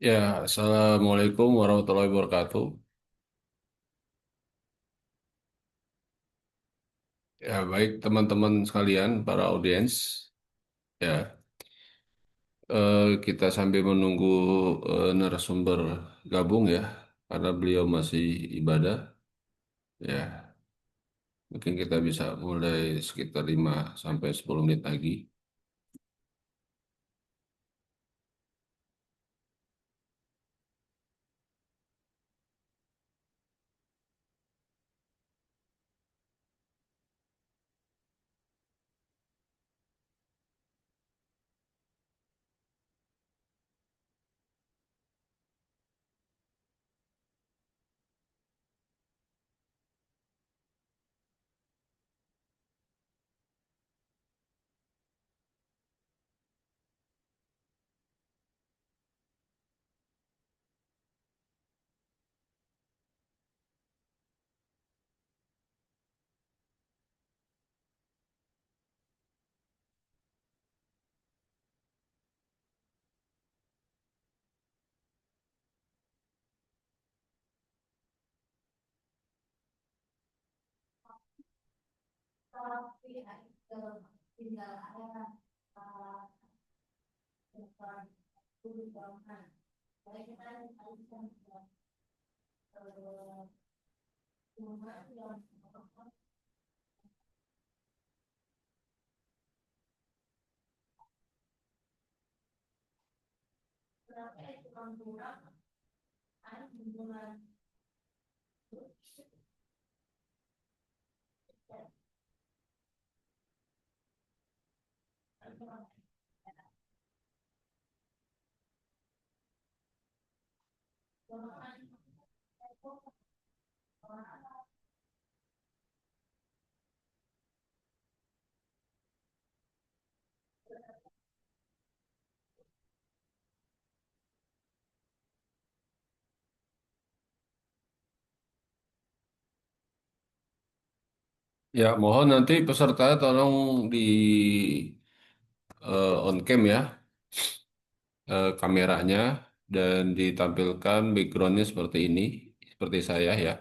Ya, Assalamualaikum warahmatullahi wabarakatuh. Ya, baik teman-teman sekalian, para audiens. Ya, kita sambil menunggu narasumber gabung ya, karena beliau masih ibadah. Ya, mungkin kita bisa mulai sekitar 5 sampai 10 menit lagi. Ya, mohon nanti peserta tolong di on cam ya, kameranya dan ditampilkan backgroundnya seperti ini, seperti saya ya.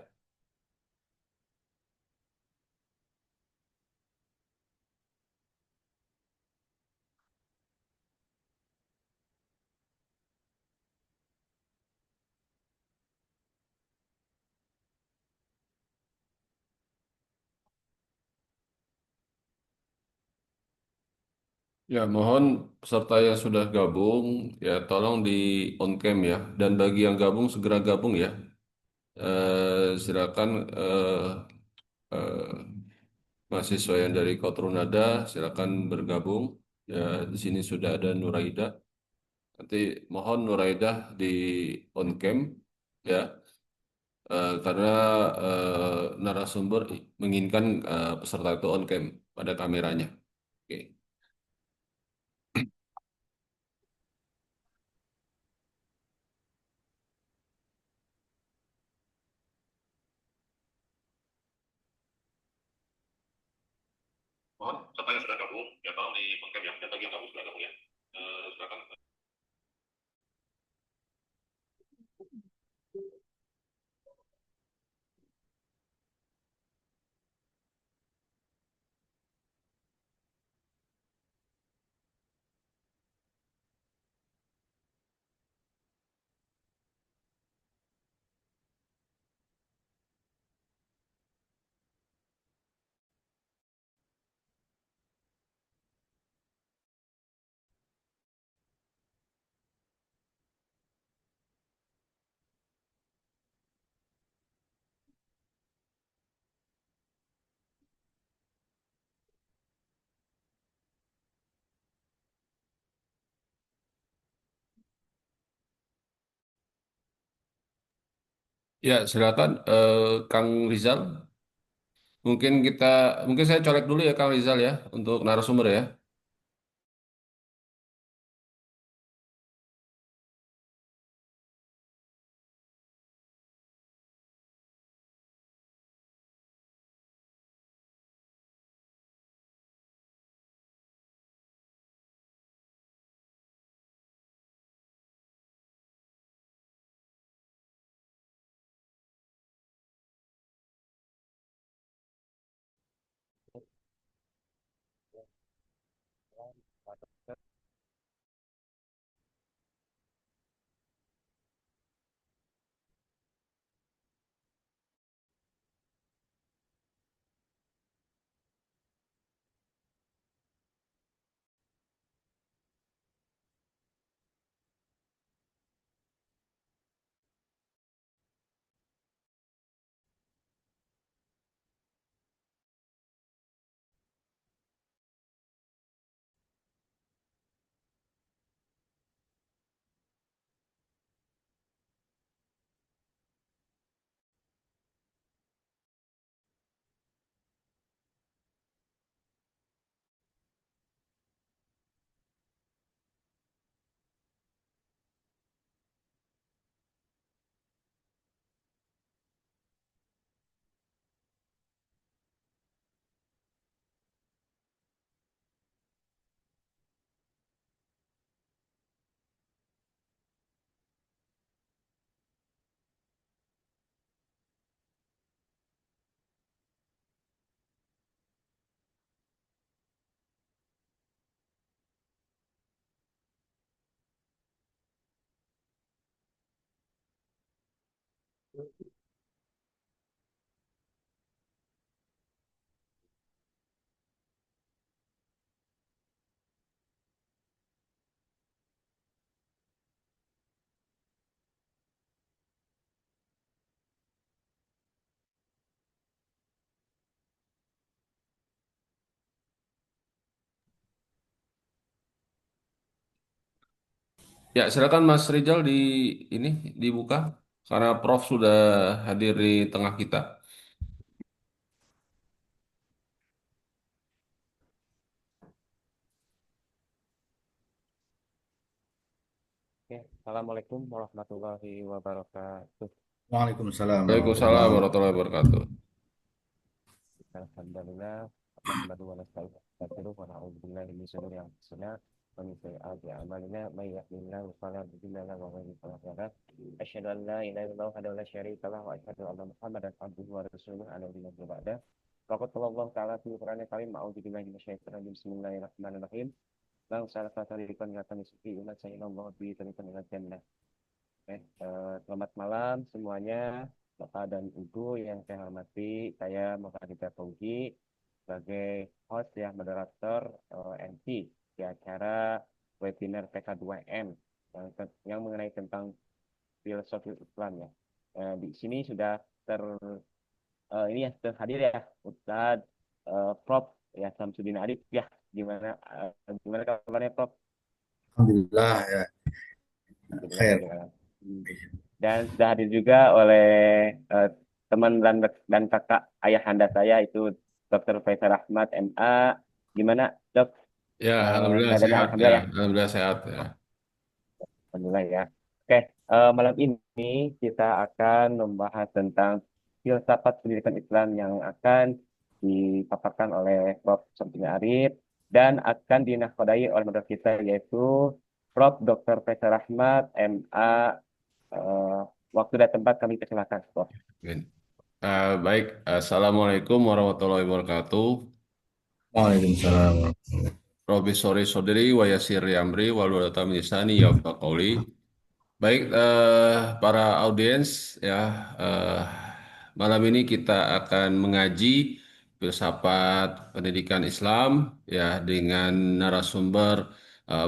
Ya, mohon peserta yang sudah gabung, ya tolong di on cam ya. Dan bagi yang gabung, segera gabung ya. Silakan eh, mahasiswa yang dari Kotrunada, silakan bergabung. Ya, di sini sudah ada Nuraida. Nanti mohon Nuraida di on cam ya, karena narasumber menginginkan peserta itu on cam pada kameranya. Oke. Mohon peserta yang sudah gabung, ya tolong di on cam ya. Dan bagi yang gabung sudah gabung ya. Silakan. Ya, silakan Kang Rizal. Mungkin kita, mungkin saya colek dulu ya Kang Rizal ya untuk narasumber ya. Ya, silakan Mas Rizal ini dibuka karena Prof sudah hadir di tengah kita. Oke, Assalamualaikum warahmatullahi wabarakatuh. Waalaikumsalam Waalaikumsalam warahmatullahi warahmatullahi wabarakatuh. Alhamdulillah, nahmadu wa nasta'inuhu wa na'udzu billahi min shururi anfusina wa min sayyiati a'malina may yahdihillahu fala mudilla lahu wa man yudlil fala hadiya lahu. Asyhadu an la ilaha illallah wahdahu la syarika lahu wa asyhadu anna Muhammadan abduhu wa rasuluhu alaihi wa sallam. Faqad qala Allah ta'ala fi Qur'anil Karim, a'udzu billahi minasyaitonir rajim. Bismillahirrahmanirrahim. Lang salaka tariqan ila tanisuki ila sayyidina bi tariqan ila jannah. Selamat malam semuanya, Bapak dan Ibu yang saya hormati. Saya Muhammad Fauzi sebagai host ya, moderator MC di acara webinar PK2M yang mengenai tentang filosofi Islam ya. Di sini sudah ini ya terhadir ya Ustadz Prof ya Samsudin Arif ya. Gimana kabarnya Prof? Alhamdulillah ya, Alhamdulillah, khair. alhamdulillah. Dan sudah hadir juga oleh eh, teman dan kakak ayahanda saya itu Dr. Faisal Ahmad MA. Gimana dok? Ya, alhamdulillah Keadaannya sehat ya. alhamdulillah ya. Alhamdulillah sehat ya. Alhamdulillah ya. Oke, malam ini kita akan membahas tentang filsafat pendidikan Islam yang akan dipaparkan oleh Prof. Samsudin Arif dan akan dinahkodai oleh moderator kita yaitu Prof. Dr. Faisal Ahmad MA. Eh, Waktu dan tempat kami persilakan, Prof. Baik, Assalamualaikum warahmatullahi wabarakatuh. Waalaikumsalam. Robi sore sodri wa yasir yamri waludatam lisani ya qauli. Baik, para audiens ya, eh, malam ini kita akan mengaji filsafat pendidikan Islam ya dengan narasumber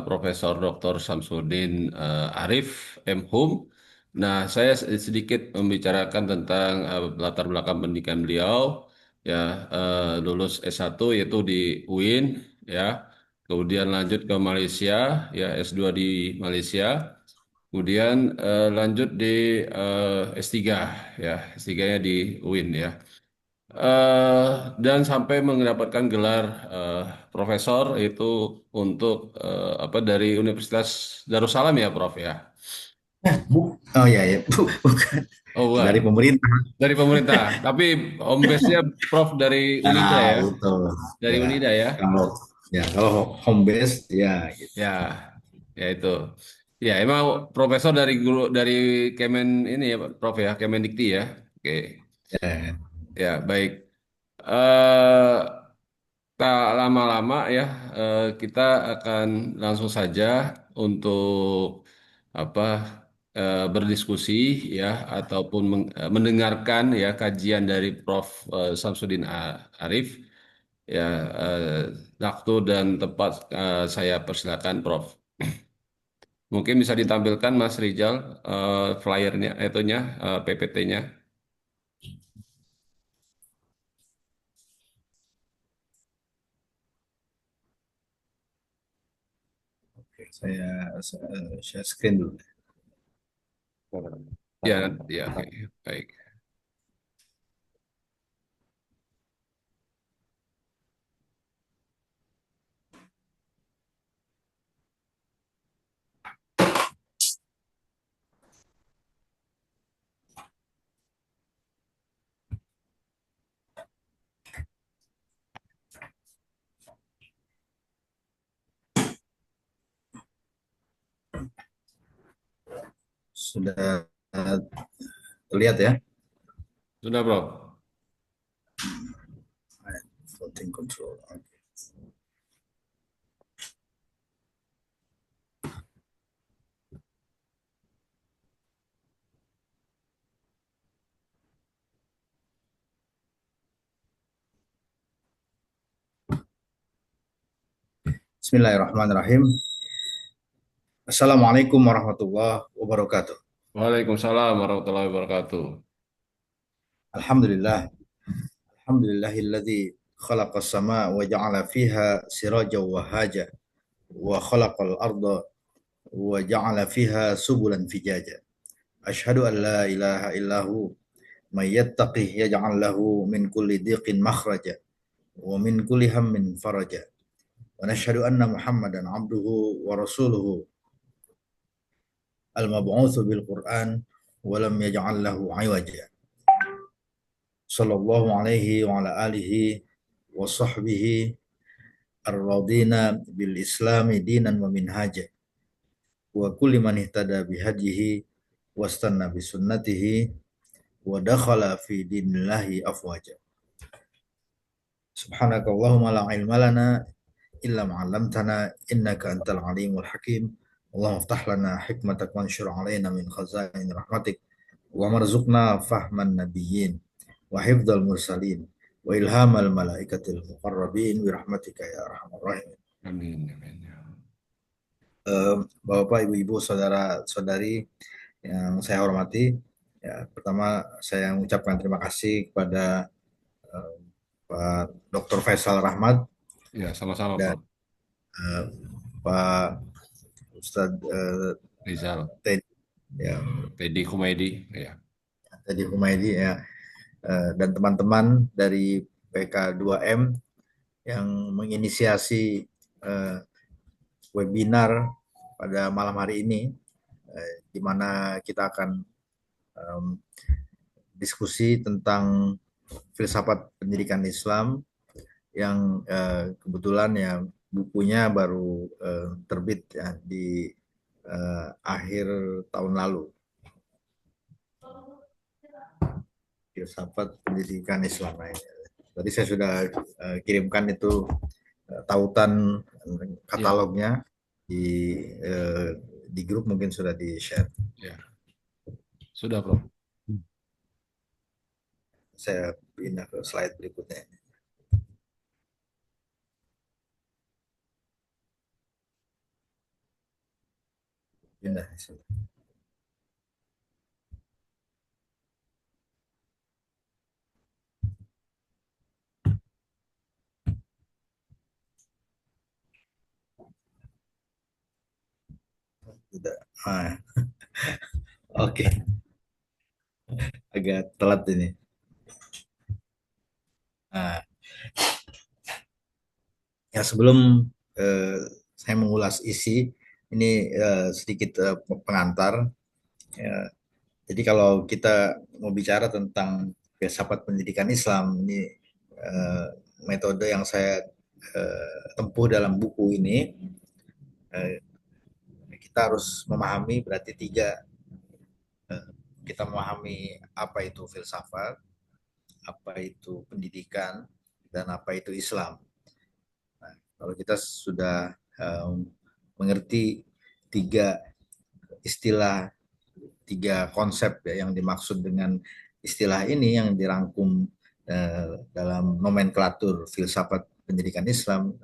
Profesor Dr. Samsudin Arif M.Hum. Nah, saya sedikit membicarakan tentang latar belakang pendidikan beliau ya, lulus S1 yaitu di UIN ya. Kemudian lanjut ke Malaysia ya, S2 di Malaysia. Kemudian lanjut di S3 ya, S3-nya di UIN ya. Eh, dan sampai mendapatkan gelar eh, profesor itu untuk apa dari Universitas Darussalam ya, Prof ya. Oh ya ya, bukan Oh, bukan. dari pemerintah. Dari pemerintah. Tapi home base-nya Prof dari Unida Nah, ya. betul. Dari Ya, Unida ya. kalau kalau home base ya gitu. Ya, ya itu. Ya, emang profesor dari guru dari Kemen ini ya, Prof ya, Kemendikti ya. Oke. Ya, Ya, baik. eh Tak lama-lama ya, kita akan langsung saja untuk apa berdiskusi ya ataupun mendengarkan ya kajian dari Prof. Samsudin Arif ya. eh, Waktu dan tempat saya persilakan Prof. Mungkin bisa ditampilkan Mas Rizal flyernya, itunya PPT-nya. oke, saya share screen dulu. Ya, Silakan. ya, oke, baik. Sudah terlihat ya? Sudah, Prof. Voting control. Oke. Bismillahirrahmanirrahim. Assalamualaikum warahmatullahi wabarakatuh. Waalaikumsalam warahmatullahi wabarakatuh. Alhamdulillah. Alhamdulillahilladzi khalaqas samaa wa ja'ala fiha sirajan wa haja wa khalaqal arda wa ja'ala fiha subulan fijaja. Asyhadu an la ilaha illahu may yattaqih yaj'al lahu min kulli dhiqin makhraja wa min kulli hammin faraja. Wa nashhadu anna Muhammadan abduhu wa rasuluhu al-mab'utsu bil Qur'an wa lam yaj'al lahu 'iwaja. Sallallahu alaihi wa ala alihi wa sahbihi ar-radina bil islami dinan wa minhaja wa kulli man ihtada bihadihi wastanna bi sunnatihi wa dakhala fi dinillahi afwaja. Subhanakallahumma la ilma lana illa ma 'allamtana innaka antal alimul hakim. Allahumma iftah lana hikmatak wanshur alaina min khazain rahmatik wa marzuqna fahman nabiyyin wa hifdzal mursalin wa ilhamal malaikatil muqarrabin bi rahmatika ya arhamar rahimin. Amin, amin. Bapak, Ibu-ibu, saudara-saudari yang saya hormati, ya, pertama saya mengucapkan terima kasih kepada Pak Dr. Faisal Rahmat Ya, sama-sama dan Prof. Pak Ustadz Rizal, Teddy, ya, Teddy Humaydi, ya. Teddy Humaydi, ya, dan teman-teman dari PK2M yang menginisiasi webinar pada malam hari ini, di mana kita akan diskusi tentang filsafat pendidikan Islam yang kebetulan ya bukunya baru terbit ya di akhir tahun lalu. Filsafat pendidikan Islam. Tadi saya sudah kirimkan itu tautan katalognya di grup, mungkin sudah di-share. Ya. Sudah, Prof. Saya pindah ke slide berikutnya. Pindah. Sudah. Oke. Agak telat ini. Nah, ya sebelum saya mengulas isi ini, sedikit pengantar. Ya, jadi kalau kita mau bicara tentang filsafat pendidikan Islam, ini metode yang saya tempuh dalam buku ini, kita harus memahami berarti tiga. Kita memahami apa itu filsafat, apa itu pendidikan, dan apa itu Islam. Nah, kalau kita sudah mengerti tiga istilah, tiga konsep ya, yang dimaksud dengan istilah ini yang dirangkum dalam nomenklatur filsafat pendidikan Islam,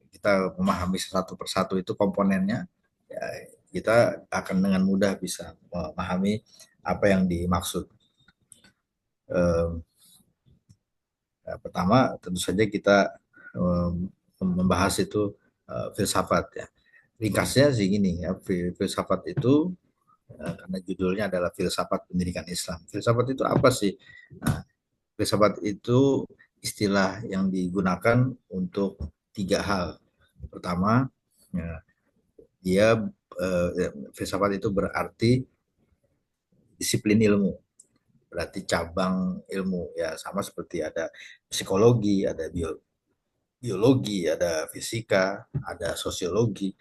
kita memahami satu persatu itu komponennya, ya, kita akan dengan mudah bisa memahami apa yang dimaksud. Pertama, tentu saja kita membahas itu filsafat ya. Ringkasnya sih gini ya, filsafat itu karena judulnya adalah filsafat pendidikan Islam. Filsafat itu apa sih? Nah, filsafat itu istilah yang digunakan untuk tiga hal. Pertama, ya, dia filsafat itu berarti disiplin ilmu, berarti cabang ilmu ya, sama seperti ada psikologi, ada biologi, ada fisika, ada sosiologi,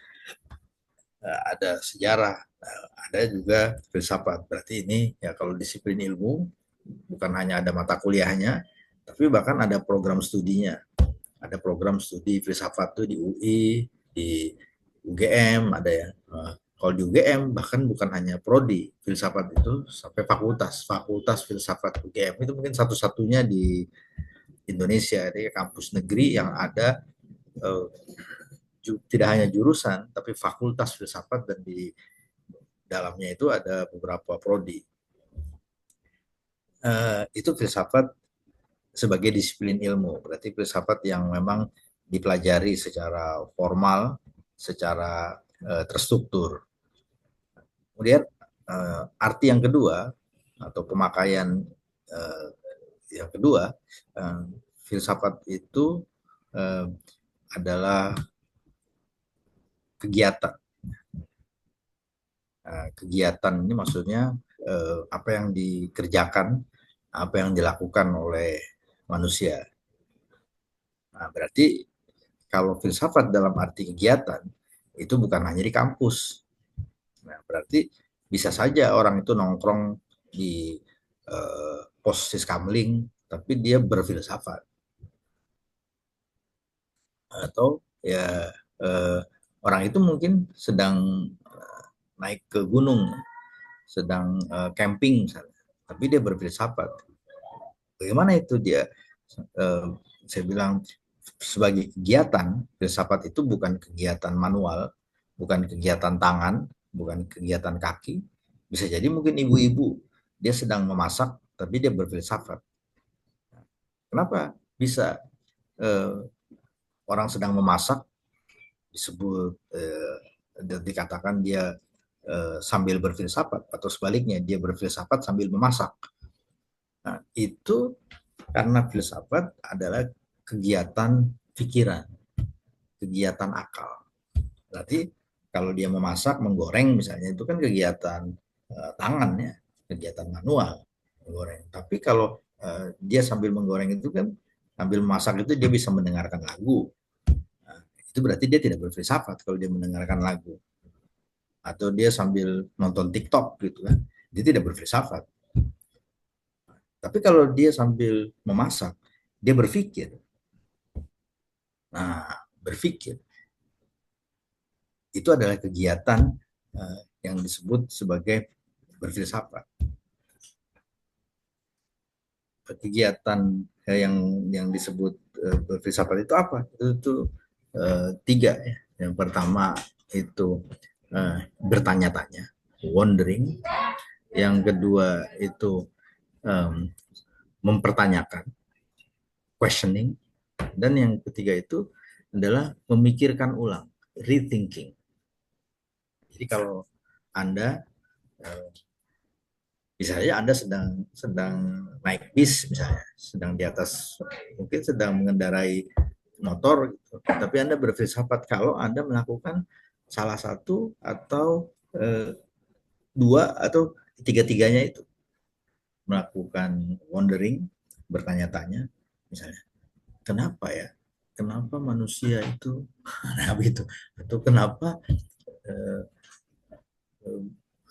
ada sejarah, ada juga filsafat. Berarti ini ya kalau disiplin ilmu bukan hanya ada mata kuliahnya, tapi bahkan ada program studinya. Ada program studi filsafat tuh di UI, di UGM ada ya. Kalau di UGM bahkan bukan hanya prodi filsafat itu, sampai fakultas filsafat UGM itu mungkin satu-satunya di Indonesia, di kampus negeri yang ada eh, tidak hanya jurusan, tapi fakultas filsafat, dan di dalamnya itu ada beberapa prodi. Itu filsafat sebagai disiplin ilmu, berarti filsafat yang memang dipelajari secara formal, secara terstruktur. Kemudian arti yang kedua atau pemakaian uh, yang kedua, uh, filsafat itu uh, adalah kegiatan. Kegiatan ini maksudnya apa yang dikerjakan, apa yang dilakukan oleh manusia. Nah, berarti kalau filsafat dalam arti kegiatan itu bukan hanya di kampus. Nah, berarti bisa saja orang itu nongkrong di pos siskamling, tapi dia berfilsafat. Atau ya orang itu mungkin sedang naik ke gunung, sedang camping misalnya, tapi dia berfilsafat. Bagaimana itu dia? Saya bilang sebagai kegiatan, filsafat itu bukan kegiatan manual, bukan kegiatan tangan, bukan kegiatan kaki. Bisa jadi mungkin ibu-ibu, dia sedang memasak, tapi dia berfilsafat. Kenapa bisa orang sedang memasak disebut dikatakan dia sambil berfilsafat, atau sebaliknya dia berfilsafat sambil memasak? Nah, itu karena filsafat adalah kegiatan pikiran, kegiatan akal. Berarti kalau dia memasak, menggoreng misalnya, itu kan kegiatan tangan ya, kegiatan manual menggoreng. Tapi kalau dia sambil menggoreng itu kan, sambil memasak itu dia bisa mendengarkan lagu. Nah, itu berarti dia tidak berfilsafat kalau dia mendengarkan lagu. Atau dia sambil nonton TikTok gitu kan, dia tidak berfilsafat. Tapi kalau dia sambil memasak, dia berpikir. Nah, berpikir itu adalah kegiatan yang disebut sebagai berfilsafat. Kegiatan yang disebut berfilsafat itu apa? Itu tiga ya. Yang pertama itu bertanya-tanya, wondering. Yang kedua itu mempertanyakan, questioning. Dan yang ketiga itu adalah memikirkan ulang, rethinking. Jadi kalau Anda misalnya Anda sedang naik bis misalnya, sedang di atas, mungkin sedang mengendarai motor gitu, tapi Anda berfilsafat kalau Anda melakukan salah satu atau dua atau tiga-tiganya itu, melakukan wondering, bertanya-tanya misalnya, kenapa ya, kenapa manusia itu nah begitu, atau kenapa eh,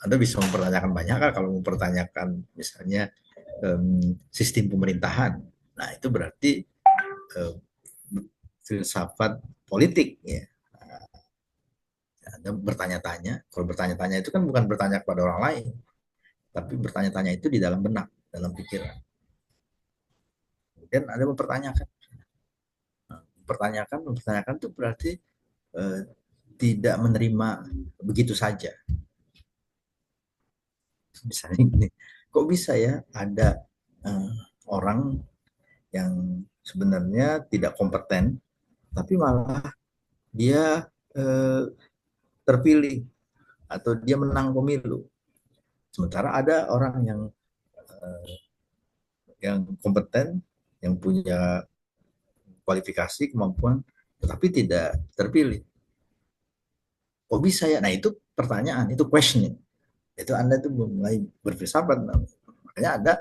Anda bisa mempertanyakan banyak hal. Kalau mempertanyakan misalnya sistem pemerintahan, nah itu berarti eh, filsafat politik ya. Anda bertanya-tanya, kalau bertanya-tanya itu kan bukan bertanya kepada orang lain, tapi bertanya-tanya itu di dalam benak, dalam pikiran. Kemudian Anda mempertanyakan. Nah, mempertanyakan itu berarti eh, tidak menerima begitu saja. Misalnya ini, kok bisa ya ada orang yang sebenarnya tidak kompeten, tapi malah dia terpilih atau dia menang pemilu. Sementara ada orang yang kompeten, yang punya kualifikasi, kemampuan, tetapi tidak terpilih. Kok bisa ya? Nah itu pertanyaan, itu questioning. Itu Anda tuh mulai berfilsafat. Makanya ada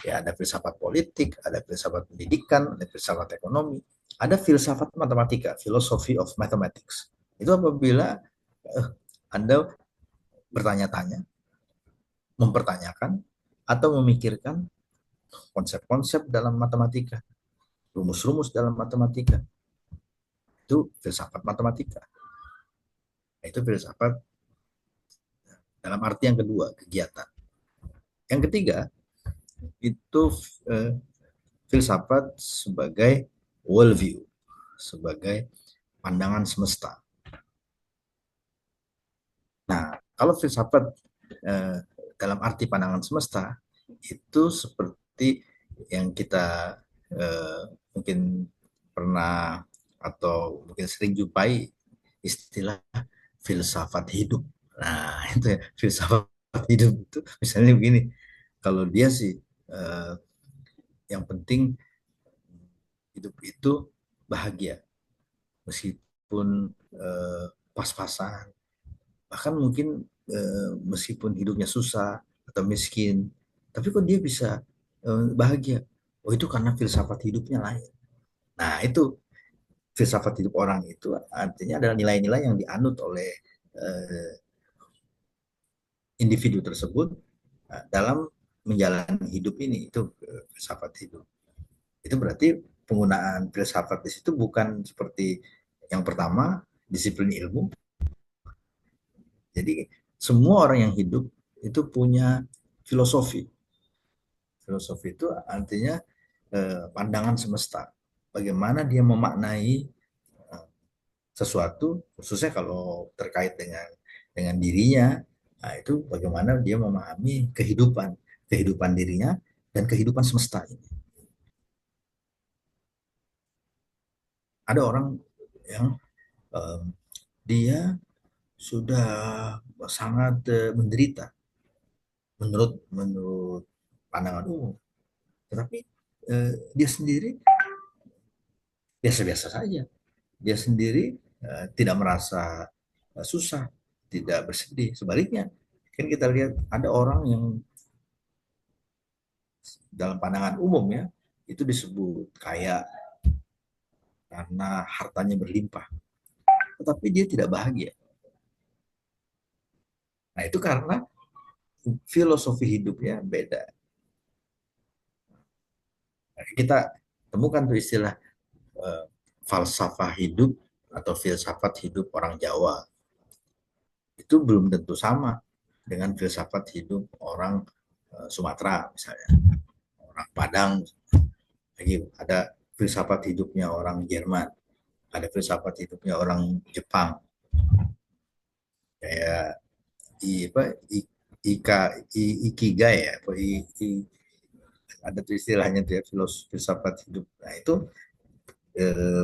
ya, ada filsafat politik, ada filsafat pendidikan, ada filsafat ekonomi, ada filsafat matematika, philosophy of mathematics. Itu apabila Anda bertanya-tanya, mempertanyakan, atau memikirkan konsep-konsep dalam matematika, rumus-rumus dalam matematika. Itu filsafat matematika. Itu filsafat dalam arti yang kedua, kegiatan. Yang ketiga, itu filsafat sebagai worldview, sebagai pandangan semesta. Nah, kalau filsafat eh, dalam arti pandangan semesta itu seperti yang kita eh, mungkin pernah atau mungkin sering jumpai istilah filsafat hidup. Nah, itu ya, filsafat hidup itu misalnya begini, kalau dia sih eh, yang penting hidup itu bahagia meskipun pas-pasan, bahkan mungkin meskipun hidupnya susah atau miskin, tapi kok dia bisa bahagia. Oh, itu karena filsafat hidupnya lain. Nah, itu filsafat hidup orang itu artinya adalah nilai-nilai yang dianut oleh eh, individu tersebut dalam menjalani hidup ini. Itu filsafat hidup. Itu berarti penggunaan filsafat di situ bukan seperti yang pertama disiplin ilmu. Jadi semua orang yang hidup itu punya filosofi. Filosofi itu artinya pandangan semesta. Bagaimana dia memaknai sesuatu, khususnya kalau terkait dengan dirinya. Nah, itu bagaimana dia memahami kehidupan dirinya dan kehidupan semesta ini. Ada orang yang um, dia sudah sangat menderita menurut menurut pandangan umum, tetapi dia sendiri biasa-biasa saja. Dia sendiri tidak merasa susah, tidak bersedih. Sebaliknya, kan kita lihat ada orang yang dalam pandangan umum ya, itu disebut kaya karena hartanya berlimpah, tetapi dia tidak bahagia. Nah, itu karena filosofi hidupnya beda. Kita temukan tuh istilah uh, falsafah hidup atau filsafat hidup orang Jawa. Itu belum tentu sama dengan filsafat hidup orang Sumatera misalnya, orang Padang. Lagi ada filsafat hidupnya orang Jerman, ada filsafat hidupnya orang Jepang, kayak apa ika ikigai ya, apa ada tuh istilahnya tuh ya, filsafat hidup. Nah, itu eh,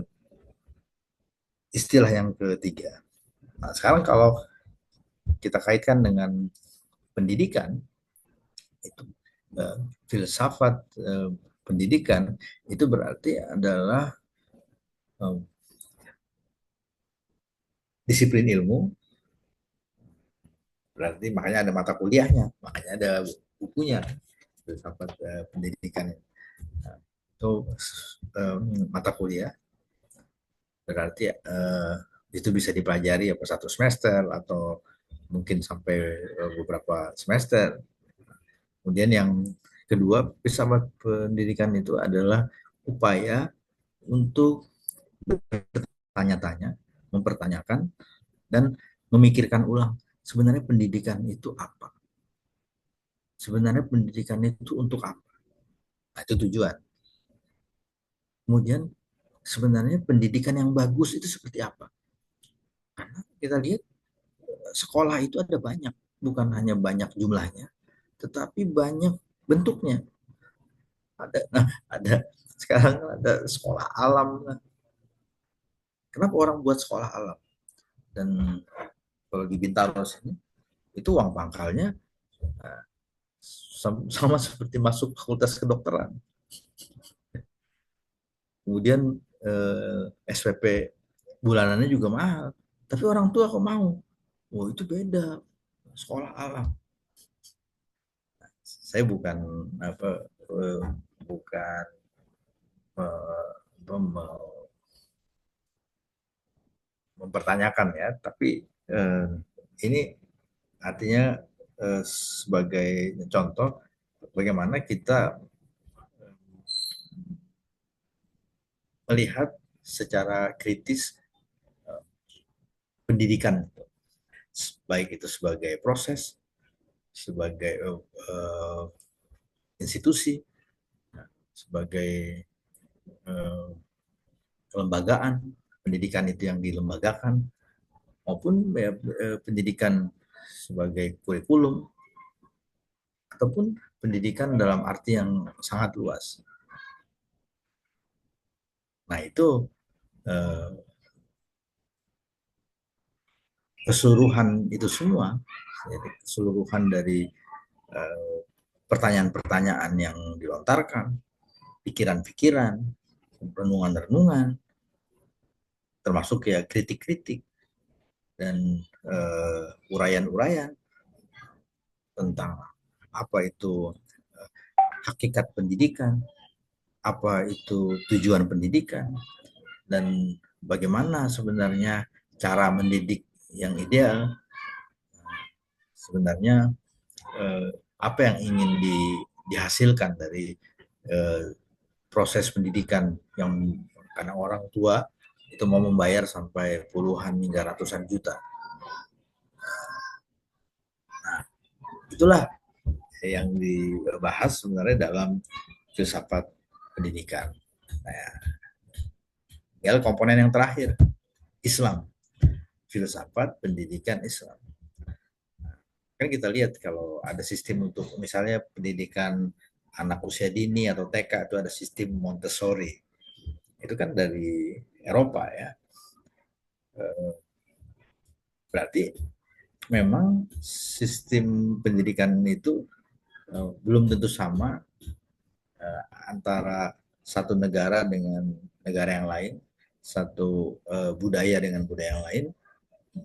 istilah yang ketiga. Nah, sekarang kalau kita kaitkan dengan pendidikan, itu filsafat pendidikan itu berarti adalah eh, disiplin ilmu. Berarti makanya ada mata kuliahnya, makanya ada bukunya, filsafat pendidikan. Nah, itu mata kuliah berarti itu bisa dipelajari ya per satu semester atau mungkin sampai beberapa semester. Kemudian yang kedua, filsafat pendidikan itu adalah upaya untuk tanya-tanya, mempertanyakan, dan memikirkan ulang. Sebenarnya pendidikan itu apa? Sebenarnya pendidikan itu untuk apa? Nah, itu tujuan. Kemudian sebenarnya pendidikan yang bagus itu seperti apa? Karena kita lihat sekolah itu ada banyak, bukan hanya banyak jumlahnya, tetapi banyak bentuknya. Ada sekarang ada sekolah alam. Kenapa orang buat sekolah alam? Dan kalau di Bintaro sini itu uang pangkalnya sama seperti masuk fakultas kedokteran. Kemudian SPP bulanannya juga mahal. Tapi orang tua kok mau? Oh, itu beda. Sekolah alam. Saya bukan apa bukan mempertanyakan ya, tapi ini artinya sebagai contoh bagaimana kita melihat secara kritis pendidikan, baik itu sebagai proses, sebagai institusi, sebagai kelembagaan, pendidikan itu yang dilembagakan maupun ya, pendidikan sebagai kurikulum ataupun pendidikan dalam arti yang sangat luas. Nah itu eh, keseluruhan itu semua, jadi keseluruhan dari eh, pertanyaan-pertanyaan yang dilontarkan, pikiran-pikiran, renungan-renungan, termasuk ya kritik-kritik dan uraian-uraian tentang apa itu hakikat pendidikan, apa itu tujuan pendidikan, dan bagaimana sebenarnya cara mendidik yang ideal, sebenarnya eh, apa yang ingin dihasilkan dari eh, proses pendidikan yang karena orang tua itu mau membayar sampai puluhan hingga ratusan juta. Nah, itulah yang dibahas sebenarnya dalam filsafat pendidikan. Nah, tinggal komponen yang terakhir, Islam, filsafat pendidikan Islam. Kan kita lihat kalau ada sistem untuk misalnya pendidikan anak usia dini atau TK itu ada sistem Montessori. Itu kan dari Eropa ya. Berarti memang sistem pendidikan itu belum tentu sama antara satu negara dengan negara yang lain, satu budaya dengan budaya yang lain.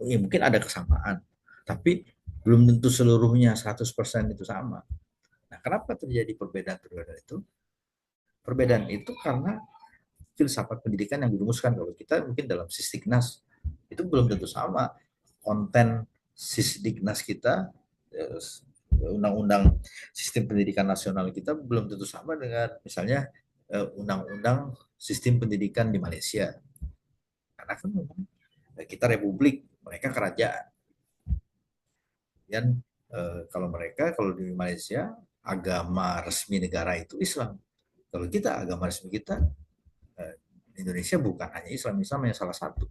Ya, mungkin ada kesamaan, tapi belum tentu seluruhnya 100% itu sama. Nah, kenapa terjadi perbedaan-perbedaan itu? Perbedaan itu karena filsafat pendidikan yang dirumuskan. Kalau kita mungkin dalam Sisdiknas itu belum tentu sama konten Sisdiknas kita, undang-undang sistem pendidikan nasional kita belum tentu sama dengan misalnya undang-undang sistem pendidikan di Malaysia. Karena kan memang kita republik, mereka kerajaan. Dan kalau di Malaysia agama resmi negara itu Islam. Kalau kita agama resmi kita Indonesia bukan hanya Islam, Islam yang salah satu.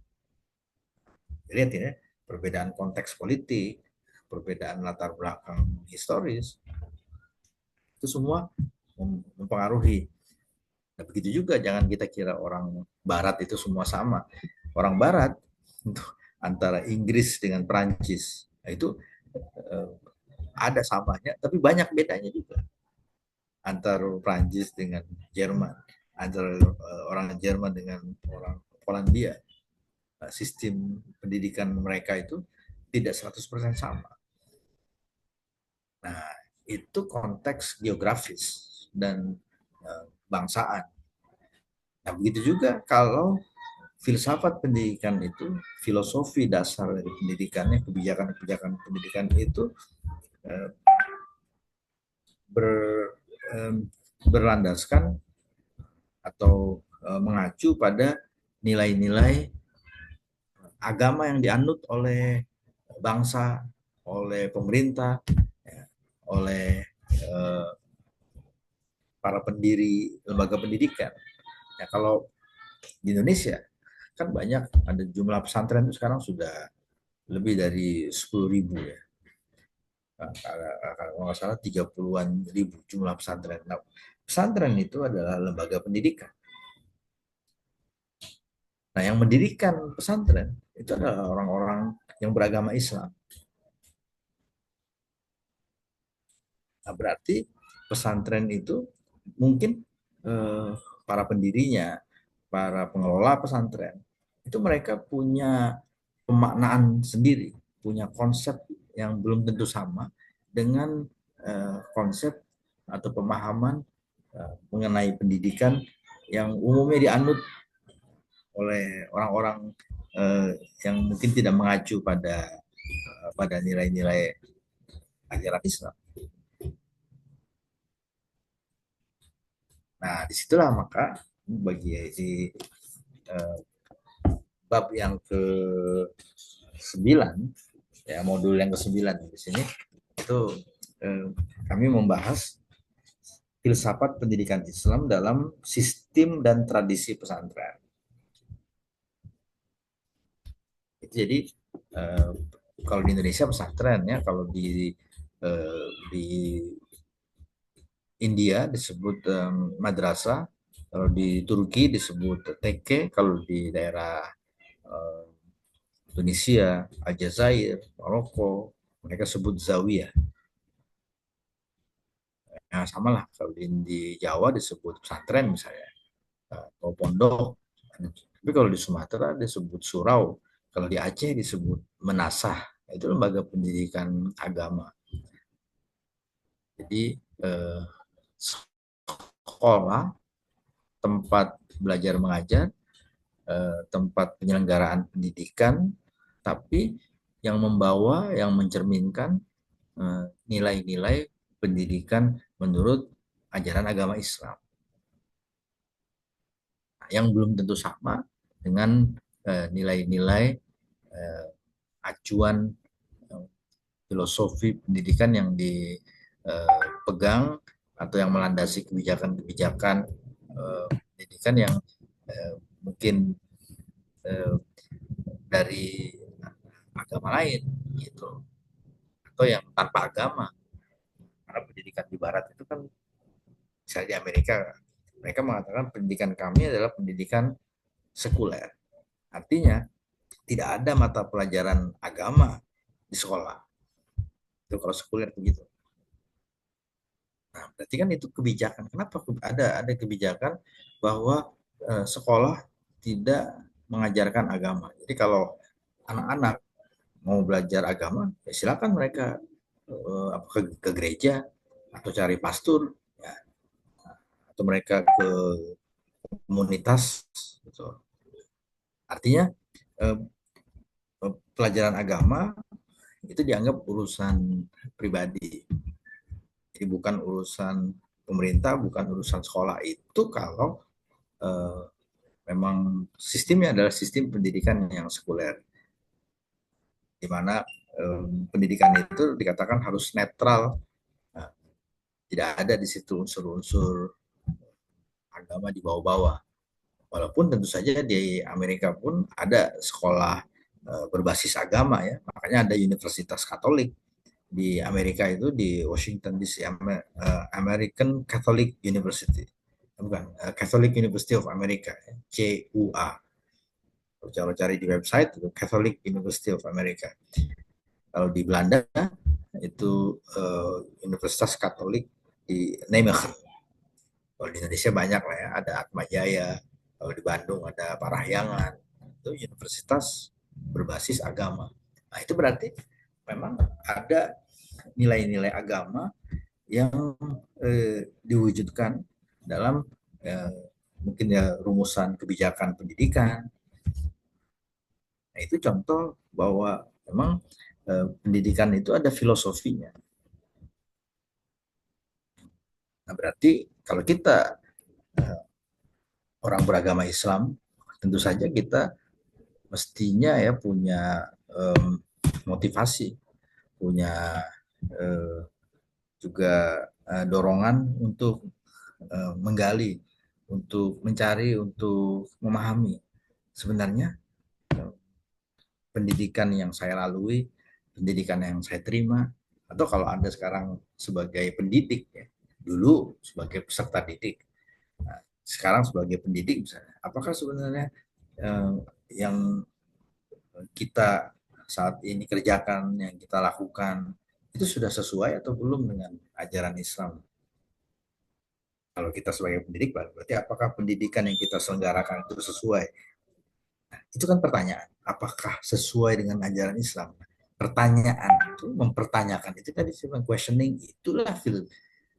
Lihat ya, perbedaan konteks politik, perbedaan latar belakang historis, itu semua mempengaruhi. Nah, begitu juga jangan kita kira orang Barat itu semua sama. Orang Barat itu antara Inggris dengan Perancis, nah, itu eh, ada samanya, tapi banyak bedanya juga. Antara Perancis dengan Jerman, antara orang Jerman dengan orang Polandia, sistem pendidikan mereka itu tidak 100% sama. Nah, itu konteks geografis dan bangsaan. Nah, begitu juga kalau filsafat pendidikan itu, filosofi dasar dari pendidikannya, kebijakan-kebijakan pendidikan itu eh, ber, eh, berlandaskan atau mengacu pada nilai-nilai agama yang dianut oleh bangsa, oleh pemerintah, ya, oleh eh, para pendiri lembaga pendidikan. Ya, kalau di Indonesia kan banyak, ada jumlah pesantren itu sekarang sudah lebih dari 10.000 ya. Kalau nggak salah 30-an ribu jumlah pesantren. Nah, pesantren itu adalah lembaga pendidikan. Nah, yang mendirikan pesantren itu adalah orang-orang yang beragama Islam. Nah, berarti pesantren itu mungkin para pendirinya, para pengelola pesantren, itu mereka punya pemaknaan sendiri, punya konsep yang belum tentu sama dengan konsep atau pemahaman mengenai pendidikan yang umumnya dianut oleh orang-orang yang mungkin tidak mengacu pada nilai-nilai ajaran Islam. Nah, disitulah maka bagi bab yang ke-9, ya modul yang ke-9 di sini, itu kami membahas filsafat pendidikan Islam dalam sistem dan tradisi pesantren. Jadi eh, kalau di Indonesia pesantren ya, kalau di India disebut madrasah, kalau di Turki disebut TK, kalau di daerah eh, Tunisia, Aljazair, Maroko, mereka sebut zawiyah. Nah, sama lah kalau di Jawa disebut pesantren misalnya, atau pondok. Tapi kalau di Sumatera disebut surau, kalau di Aceh disebut menasah. Itu lembaga pendidikan agama. Jadi eh, sekolah, tempat belajar mengajar, tempat penyelenggaraan pendidikan, tapi yang membawa, yang mencerminkan nilai-nilai pendidikan menurut ajaran agama Islam. Nah, yang belum tentu sama dengan nilai-nilai acuan filosofi pendidikan yang dipegang atau yang melandasi kebijakan-kebijakan pendidikan yang mungkin eh, dari agama lain gitu, atau yang tanpa agama. Karena pendidikan di Barat itu kan, misalnya di Amerika, mereka mengatakan pendidikan kami adalah pendidikan sekuler. Artinya tidak ada mata pelajaran agama di sekolah. Itu kalau sekuler begitu. Nah, berarti kan itu kebijakan. Kenapa ada kebijakan bahwa sekolah tidak mengajarkan agama. Jadi kalau anak-anak mau belajar agama, ya silakan mereka ke gereja atau cari pastor, ya, atau mereka ke komunitas. Gitu. Artinya eh, pelajaran agama itu dianggap urusan pribadi. Jadi bukan urusan pemerintah, bukan urusan sekolah. Itu kalau eh, memang sistemnya adalah sistem pendidikan yang sekuler, di mana pendidikan itu dikatakan harus netral. Nah, tidak ada di situ unsur-unsur agama di bawah-bawah. Walaupun tentu saja di Amerika pun ada sekolah berbasis agama ya, makanya ada Universitas Katolik di Amerika itu, di Washington DC, American Catholic University, bukan Catholic University of America, CUA. Kalau cari di website itu Catholic University of America. Kalau di Belanda itu Universitas Katolik di Nijmegen. Kalau di Indonesia banyak lah ya, ada Atma Jaya. Kalau di Bandung ada Parahyangan. Itu universitas berbasis agama. Nah itu berarti memang ada nilai-nilai agama yang diwujudkan dalam mungkin ya rumusan kebijakan pendidikan. Nah, itu contoh bahwa memang pendidikan itu ada filosofinya. Nah, berarti kalau kita orang beragama Islam, tentu saja kita mestinya ya punya motivasi, punya eh, juga dorongan untuk menggali, untuk mencari, untuk memahami sebenarnya pendidikan yang saya lalui, pendidikan yang saya terima, atau kalau Anda sekarang sebagai pendidik, ya, dulu sebagai peserta didik, nah, sekarang sebagai pendidik misalnya, apakah sebenarnya eh, yang kita saat ini kerjakan, yang kita lakukan, itu sudah sesuai atau belum dengan ajaran Islam? Kalau kita sebagai pendidik, berarti apakah pendidikan yang kita selenggarakan itu sesuai? Itu kan pertanyaan, apakah sesuai dengan ajaran Islam? Pertanyaan itu, mempertanyakan itu tadi saya questioning, itulah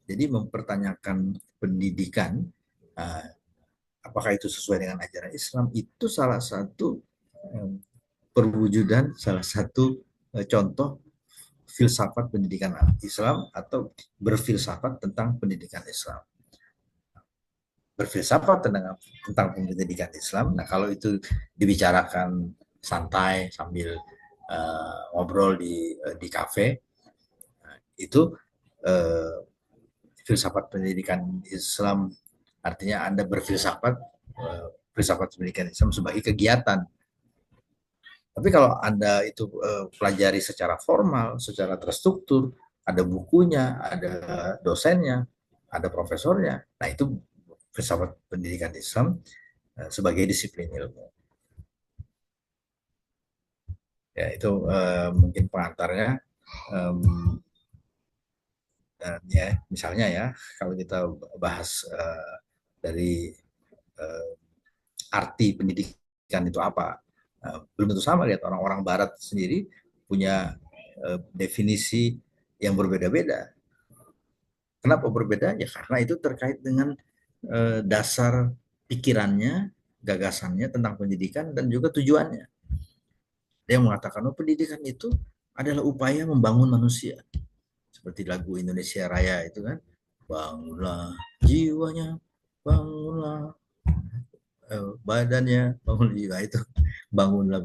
jadi mempertanyakan pendidikan, uh, apakah itu sesuai dengan ajaran Islam, itu salah satu perwujudan, salah satu contoh filsafat pendidikan Islam atau berfilsafat tentang pendidikan Islam. Berfilsafat tentang pendidikan Islam. Nah, kalau itu dibicarakan santai sambil ngobrol di kafe, itu uh, filsafat pendidikan Islam, artinya Anda berfilsafat filsafat pendidikan Islam sebagai kegiatan. Tapi kalau Anda itu pelajari secara formal, secara terstruktur, ada bukunya, ada dosennya, ada profesornya, nah itu filsafat pendidikan Islam sebagai disiplin ilmu. Ya, itu mungkin pengantarnya. Um, dan ya, misalnya ya, kalau kita bahas dari uh, arti pendidikan itu apa, belum tentu sama. Lihat orang-orang Barat sendiri punya definisi yang berbeda-beda. Kenapa berbeda? Ya karena itu terkait dengan dasar pikirannya, gagasannya tentang pendidikan dan juga tujuannya. Dia mengatakan, oh pendidikan itu adalah upaya membangun manusia. Seperti lagu Indonesia Raya itu kan, bangunlah jiwanya, bangunlah badannya, bangun jiwa itu, bangunlah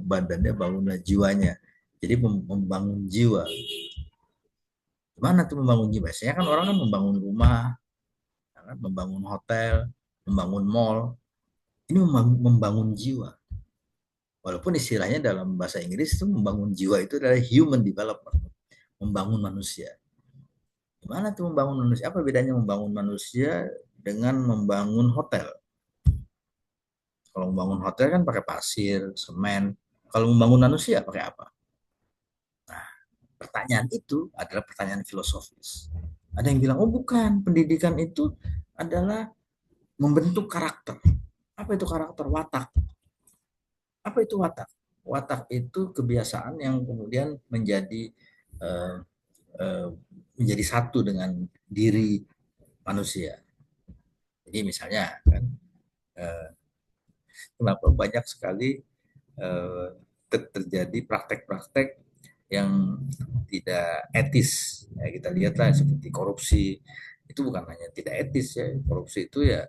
badannya, bangunlah jiwanya. Jadi membangun jiwa. Gimana tuh membangun jiwa? Biasanya kan orang kan membangun rumah, kan? Membangun hotel, membangun mall. Ini membangun jiwa. Walaupun istilahnya dalam bahasa Inggris itu membangun jiwa itu adalah human development, membangun manusia. Gimana tuh membangun manusia? Apa bedanya membangun manusia dengan membangun hotel? Kalau membangun hotel kan pakai pasir, semen. Kalau membangun manusia pakai apa? Nah, pertanyaan itu adalah pertanyaan filosofis. Ada yang bilang, oh bukan, pendidikan itu adalah membentuk karakter. Apa itu karakter? Watak. Apa itu watak? Watak itu kebiasaan yang kemudian uh, menjadi satu dengan diri manusia. Jadi misalnya kan, uh, kenapa banyak sekali uh, terjadi praktek-praktek yang tidak etis. Ya, kita lihatlah seperti korupsi, itu bukan hanya tidak etis ya, korupsi itu ya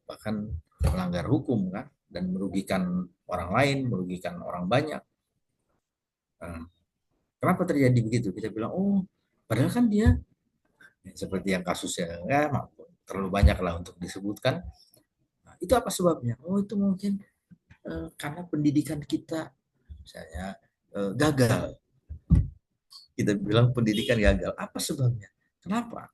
bahkan melanggar hukum kan, dan merugikan orang lain, merugikan orang banyak. Nah, kenapa terjadi begitu? Kita bilang, oh, padahal kan dia seperti yang kasusnya ya, terlalu banyak lah untuk disebutkan. Nah, itu apa sebabnya? Oh, itu mungkin karena pendidikan kita misalnya gagal. Kita bilang pendidikan gagal. Apa sebabnya? Kenapa?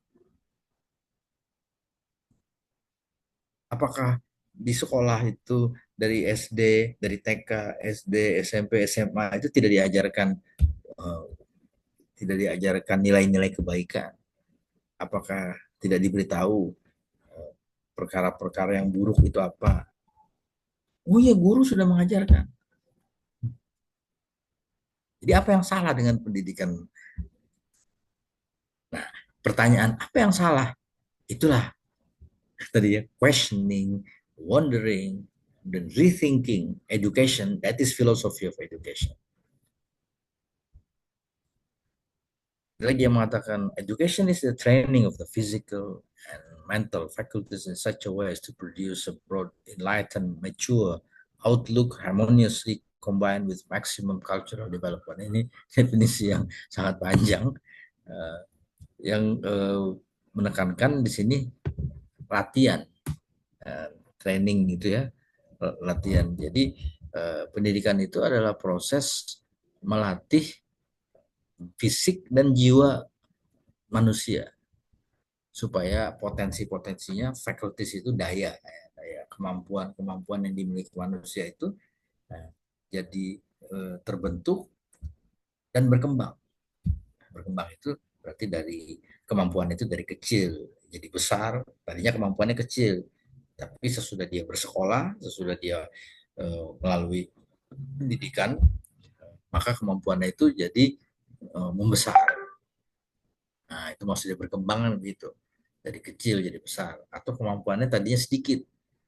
Apakah di sekolah itu dari SD, dari TK, SD, SMP, SMA itu uh, tidak diajarkan nilai-nilai kebaikan? Apakah tidak diberitahu perkara-perkara yang buruk itu apa? Oh iya, guru sudah mengajarkan. Jadi apa yang salah dengan pendidikan? Nah, pertanyaan apa yang salah? Itulah tadi ya, questioning, wondering, dan rethinking education. That is philosophy of education. Lagi yang mengatakan education is the training of the physical and mental faculties in such a way as to produce a broad, enlightened, mature outlook harmoniously combined with maximum cultural development. Ini definisi yang sangat panjang yang menekankan di sini latihan, training gitu ya, latihan. Jadi pendidikan itu adalah proses melatih fisik dan jiwa manusia supaya potensi-potensinya, faculties itu daya kemampuan-kemampuan yang dimiliki manusia itu jadi terbentuk dan berkembang. Berkembang itu berarti dari kemampuan itu dari kecil jadi besar. Tadinya kemampuannya kecil, tapi sesudah dia bersekolah, sesudah dia melalui pendidikan, maka kemampuannya itu jadi membesar. Nah, itu maksudnya berkembang begitu. Dari kecil jadi besar. Atau kemampuannya tadinya sedikit,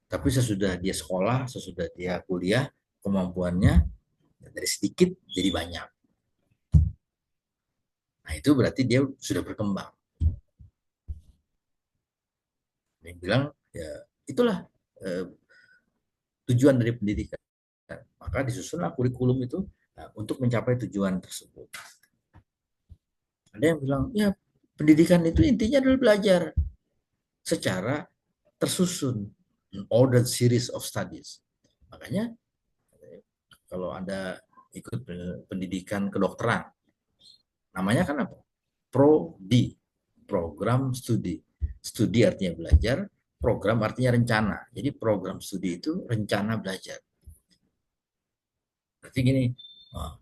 tapi sesudah dia sekolah, sesudah dia kuliah, kemampuannya dari sedikit jadi banyak. Nah, itu berarti dia sudah berkembang. Yang bilang, ya itulah tujuan dari pendidikan. Maka disusunlah kurikulum itu untuk mencapai tujuan tersebut. Ada yang bilang, ya pendidikan itu intinya adalah belajar secara tersusun, an ordered series of studies. Makanya kalau ada ikut pendidikan kedokteran, namanya kan apa? Prodi, program studi. Studi artinya belajar, program artinya rencana. Jadi program studi itu rencana belajar. Berarti gini,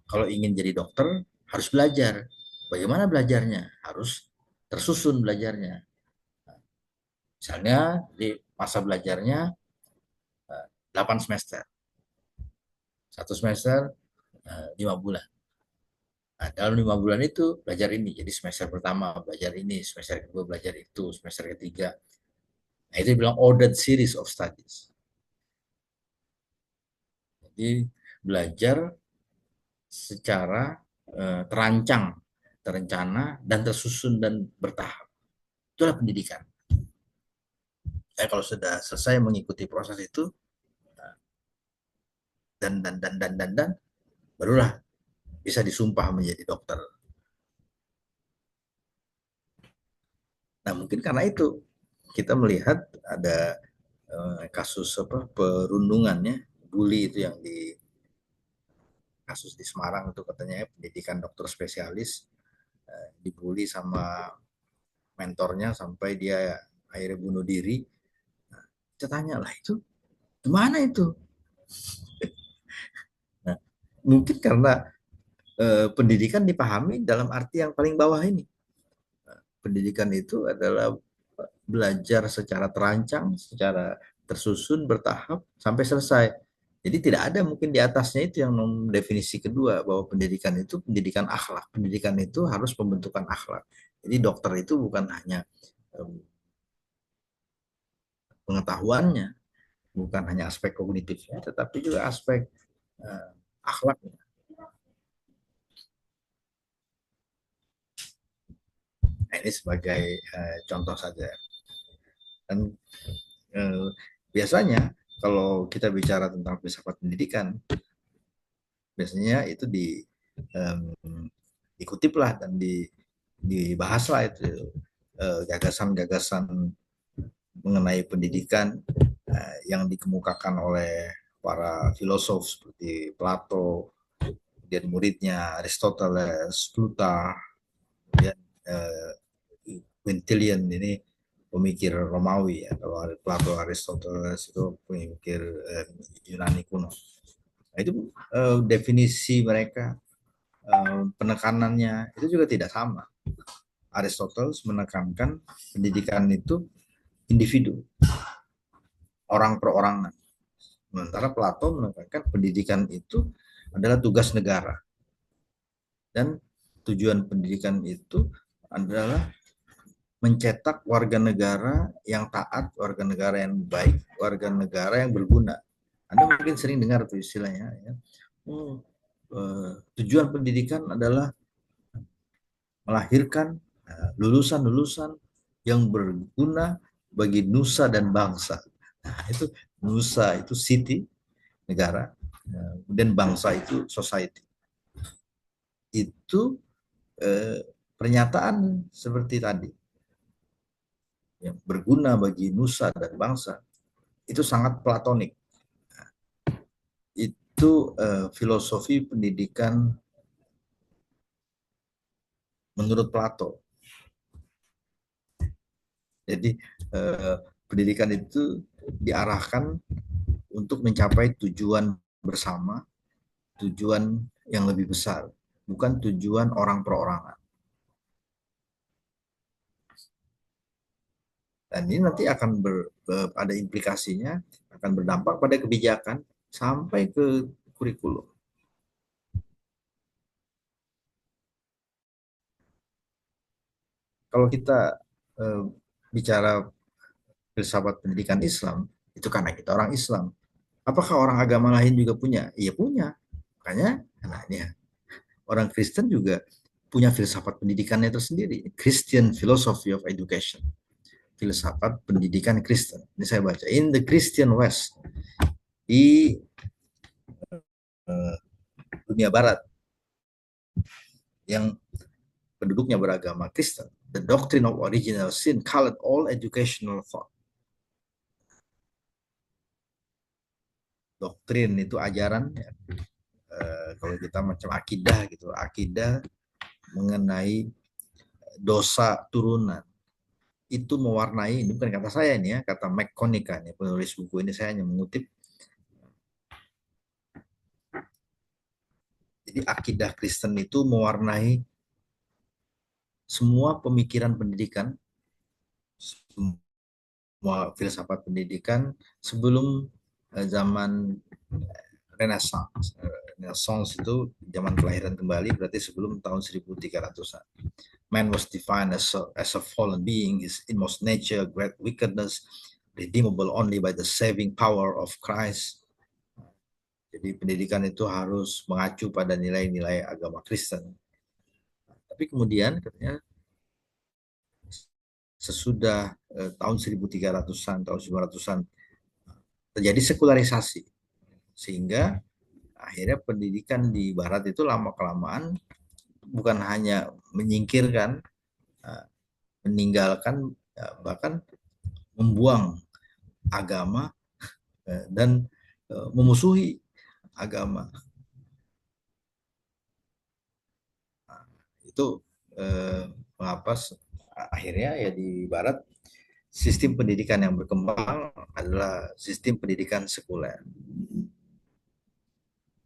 kalau ingin jadi dokter harus belajar. Bagaimana belajarnya? Harus tersusun belajarnya. Misalnya di masa belajarnya 8 semester. Satu semester 5 bulan. Nah, dalam 5 bulan itu belajar ini. Jadi semester pertama belajar ini, semester kedua belajar itu, semester ketiga. Nah, itu dibilang ordered series of studies. Jadi belajar secara terancang, terencana, dan tersusun dan bertahap. Itulah pendidikan. Kalau sudah selesai mengikuti proses itu, dan barulah bisa disumpah menjadi dokter. Nah, mungkin karena itu kita melihat ada kasus perundungannya, bully itu yang di kasus di Semarang itu katanya pendidikan dokter spesialis dibully sama mentornya sampai dia akhirnya bunuh diri. Nah, kita tanya lah itu gimana itu? Nah, mungkin karena pendidikan dipahami dalam arti yang paling bawah ini. Pendidikan itu adalah belajar secara terancang, secara tersusun, bertahap sampai selesai. Jadi tidak ada mungkin di atasnya itu yang definisi kedua bahwa pendidikan itu pendidikan akhlak. Pendidikan itu harus pembentukan akhlak. Jadi dokter itu bukan hanya pengetahuannya, bukan hanya aspek kognitifnya, tetapi juga aspek akhlaknya. Nah, ini sebagai contoh saja. Dan biasanya kalau kita bicara tentang filsafat pendidikan, biasanya itu dikutiplah dan dibahaslah itu gagasan-gagasan mengenai pendidikan yang dikemukakan oleh para filosof seperti Plato, kemudian muridnya Aristoteles, Plutarch, kemudian Quintilian ini pemikir Romawi ya. Kalau Plato, Aristoteles itu pemikir Yunani kuno. Nah, itu definisi mereka, penekanannya itu juga tidak sama. Aristoteles menekankan pendidikan itu individu, orang per orangan. Sementara Plato menekankan pendidikan itu adalah tugas negara. Dan tujuan pendidikan itu adalah mencetak warga negara yang taat, warga negara yang baik, warga negara yang berguna. Anda mungkin sering dengar tuh istilahnya. Ya. Tujuan pendidikan adalah melahirkan lulusan-lulusan yang berguna bagi nusa dan bangsa. Nah, itu nusa itu city, negara, kemudian bangsa itu society. Itu pernyataan seperti tadi, yang berguna bagi nusa dan bangsa, itu sangat platonik. Nah, itu filosofi pendidikan menurut Plato. Jadi pendidikan itu diarahkan untuk mencapai tujuan bersama, tujuan yang lebih besar, bukan tujuan orang perorangan. Dan ini nanti akan ada implikasinya, akan berdampak pada kebijakan sampai ke kurikulum. Kalau kita bicara filsafat pendidikan Islam, itu karena kita orang Islam. Apakah orang agama lain juga punya? Iya punya. Makanya, nah ini ya, orang Kristen juga punya filsafat pendidikannya tersendiri. Christian Philosophy of Education. Filsafat pendidikan Kristen. Ini saya baca. In the Christian West. Di dunia barat. Yang penduduknya beragama Kristen. The doctrine of original sin called all educational thought. Doktrin itu ajaran, ya. kalau kita macam akidah gitu, akidah mengenai dosa turunan itu mewarnai, ini bukan kata saya ini ya, kata McConaughey nih, penulis buku ini, saya hanya mengutip. Jadi akidah Kristen itu mewarnai semua pemikiran pendidikan, semua filsafat pendidikan sebelum zaman Renaissance. Renaissance itu zaman kelahiran kembali, berarti sebelum tahun 1300-an. Man was defined as a fallen being, his inmost nature, great wickedness, redeemable only by the saving power of Christ. Jadi pendidikan itu harus mengacu pada nilai-nilai agama Kristen. Tapi kemudian katanya sesudah tahun 1300-an, tahun 1900-an terjadi sekularisasi. Sehingga akhirnya pendidikan di barat itu lama-kelamaan bukan hanya menyingkirkan, meninggalkan, bahkan membuang agama dan memusuhi agama. Itu mengapa akhirnya ya di barat sistem pendidikan yang berkembang adalah sistem pendidikan sekuler.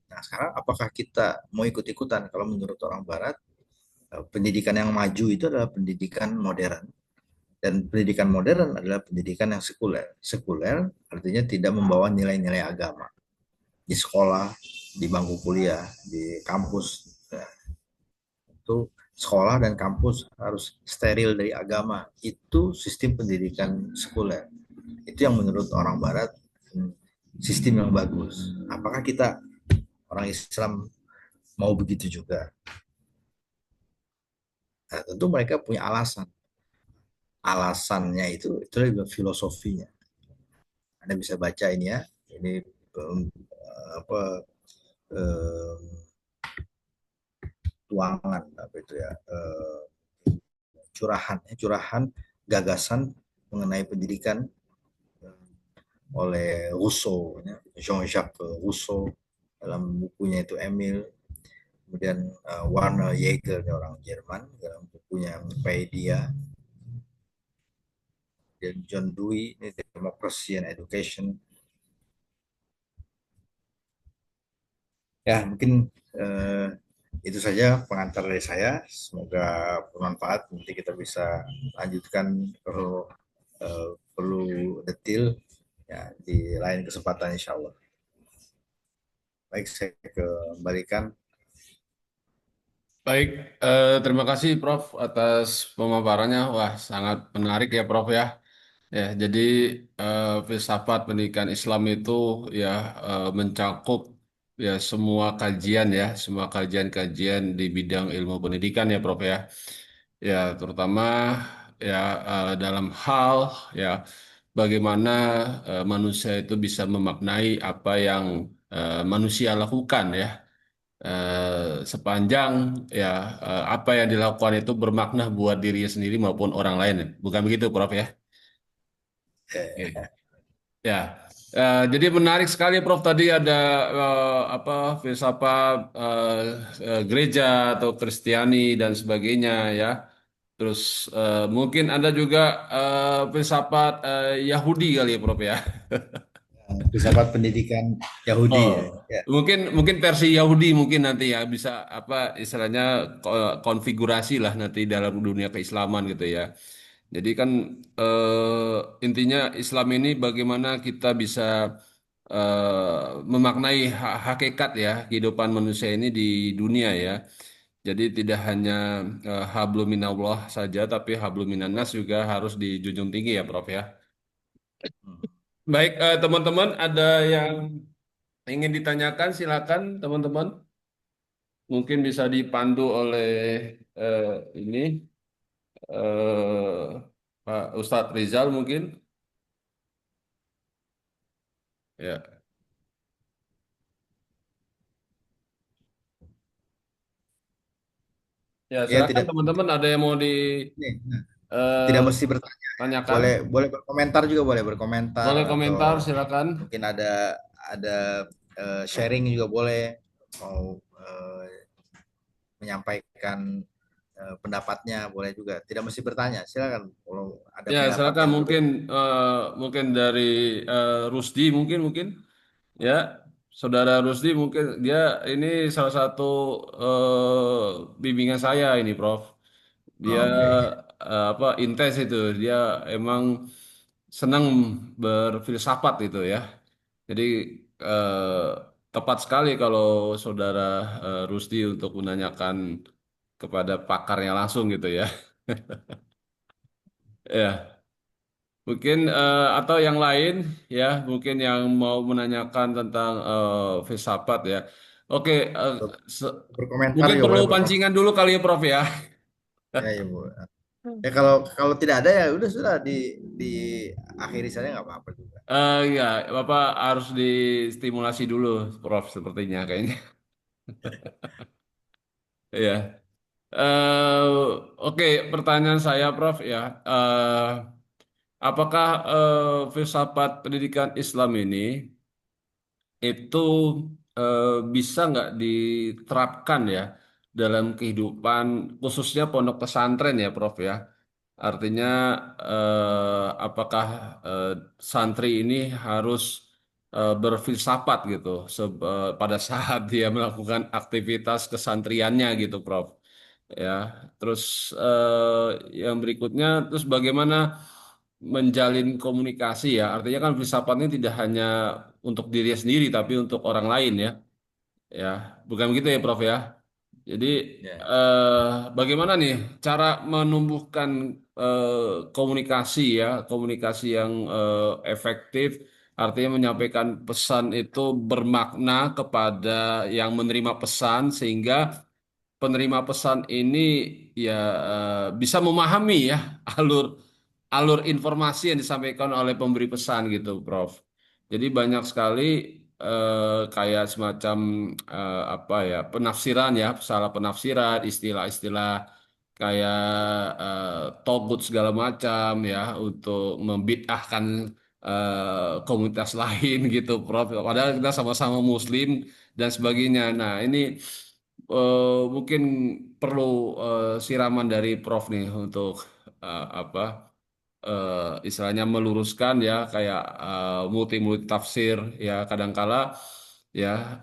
Nah, sekarang apakah kita mau ikut-ikutan? Kalau menurut orang barat, pendidikan yang maju itu adalah pendidikan modern. Dan pendidikan modern adalah pendidikan yang sekuler. Sekuler artinya tidak membawa nilai-nilai agama. Di sekolah, di bangku kuliah, di kampus. Itu sekolah dan kampus harus steril dari agama. Itu sistem pendidikan sekuler. Itu yang menurut orang barat sistem yang bagus. Apakah kita orang Islam mau begitu juga? Nah, tentu mereka punya alasan. Alasannya itu juga filosofinya. Anda bisa baca ini ya. Ini apa tuangan apa itu ya, curahan gagasan mengenai pendidikan oleh Rousseau, Jean-Jacques Rousseau dalam bukunya itu Emile, kemudian Werner Jaeger orang Jerman dalam bukunya Paedia, dan John Dewey ini Democracy and Education. Ya mungkin itu saja pengantar dari saya. Semoga bermanfaat. Nanti kita bisa lanjutkan kalau perlu detail ya di lain kesempatan insya Allah. Baik, saya kembalikan. Baik, terima kasih Prof atas pemaparannya. Wah, sangat menarik ya Prof ya. Ya, jadi filsafat pendidikan Islam itu ya mencakup ya semua kajian-kajian di bidang ilmu pendidikan ya Prof ya. Ya, terutama ya dalam hal ya bagaimana manusia itu bisa memaknai apa yang manusia lakukan ya. Sepanjang ya apa yang dilakukan itu bermakna buat dirinya sendiri maupun orang lain. Bukan begitu Prof ya? Oke. Ya, jadi menarik sekali Prof tadi ada apa filsafat gereja atau Kristiani dan sebagainya ya. Terus mungkin ada juga filsafat Yahudi kali ya Prof ya. Filsafat pendidikan Yahudi Oh, ya. Ya. mungkin versi Yahudi mungkin nanti ya bisa apa istilahnya konfigurasi lah nanti dalam dunia keislaman gitu ya. Jadi kan intinya Islam ini bagaimana kita bisa memaknai hakikat ya kehidupan manusia ini di dunia ya. Jadi tidak hanya hablum minallah saja, tapi hablum minannas juga harus dijunjung tinggi ya, Prof ya. Baik, teman-teman, ada yang ingin ditanyakan, silakan teman-teman. Mungkin bisa dipandu oleh eh, ini Pak Ustadz Rizal mungkin. Ya. Ya, Ya silakan tidak teman-teman ada yang mau ini, tidak ditanyakan. mesti bertanya. Boleh boleh berkomentar juga, boleh berkomentar Boleh komentar, atau silakan. mungkin ada sharing juga boleh. mau menyampaikan pendapatnya boleh juga. Tidak mesti bertanya, silakan. Kalau ada Ya, pendapat silakan yang mungkin berbeda. mungkin dari Rusdi mungkin ya. Saudara Rusdi mungkin dia ini salah satu bimbingan saya ini, Prof. Dia Oke. apa intens itu. Dia emang senang berfilsafat itu ya. Jadi eh, tepat sekali kalau saudara Rusdi untuk menanyakan kepada pakarnya langsung gitu ya. Ya, mungkin atau yang lain ya, mungkin yang mau menanyakan tentang filsafat ya. Oke, se- Berkomentar mungkin juga perlu boleh berkomentar. pancingan dulu kali ya, Prof ya. Ya, ya, Bu. Ya kalau kalau tidak ada ya udah sudah di akhiri saja nggak apa-apa juga. Ya, Bapak harus distimulasi dulu, Prof, sepertinya kayaknya. Ya. Eh, oke, pertanyaan saya, Prof, ya. Apakah filsafat pendidikan Islam ini itu bisa nggak diterapkan ya dalam kehidupan khususnya pondok pesantren ya, Prof, ya? Artinya apakah eh, santri ini harus berfilsafat gitu pada saat dia melakukan aktivitas kesantriannya gitu, Prof. Ya, terus yang berikutnya, terus bagaimana menjalin komunikasi ya? Artinya kan filsafat ini tidak hanya untuk diri sendiri, tapi untuk orang lain ya. Ya, bukan begitu ya, Prof ya? Jadi, Ya. eh, bagaimana nih cara menumbuhkan komunikasi ya, komunikasi yang efektif, artinya menyampaikan pesan itu bermakna kepada yang menerima pesan sehingga penerima pesan ini ya bisa memahami ya alur alur informasi yang disampaikan oleh pemberi pesan gitu, Prof. Jadi banyak sekali kayak semacam apa ya penafsiran ya, salah penafsiran istilah-istilah kayak togut segala macam ya untuk membid'ahkan komunitas lain gitu, Prof. Padahal kita sama-sama Muslim dan sebagainya. Nah, ini mungkin perlu siraman dari Prof nih untuk apa istilahnya meluruskan ya kayak multi-multi tafsir ya kadangkala ya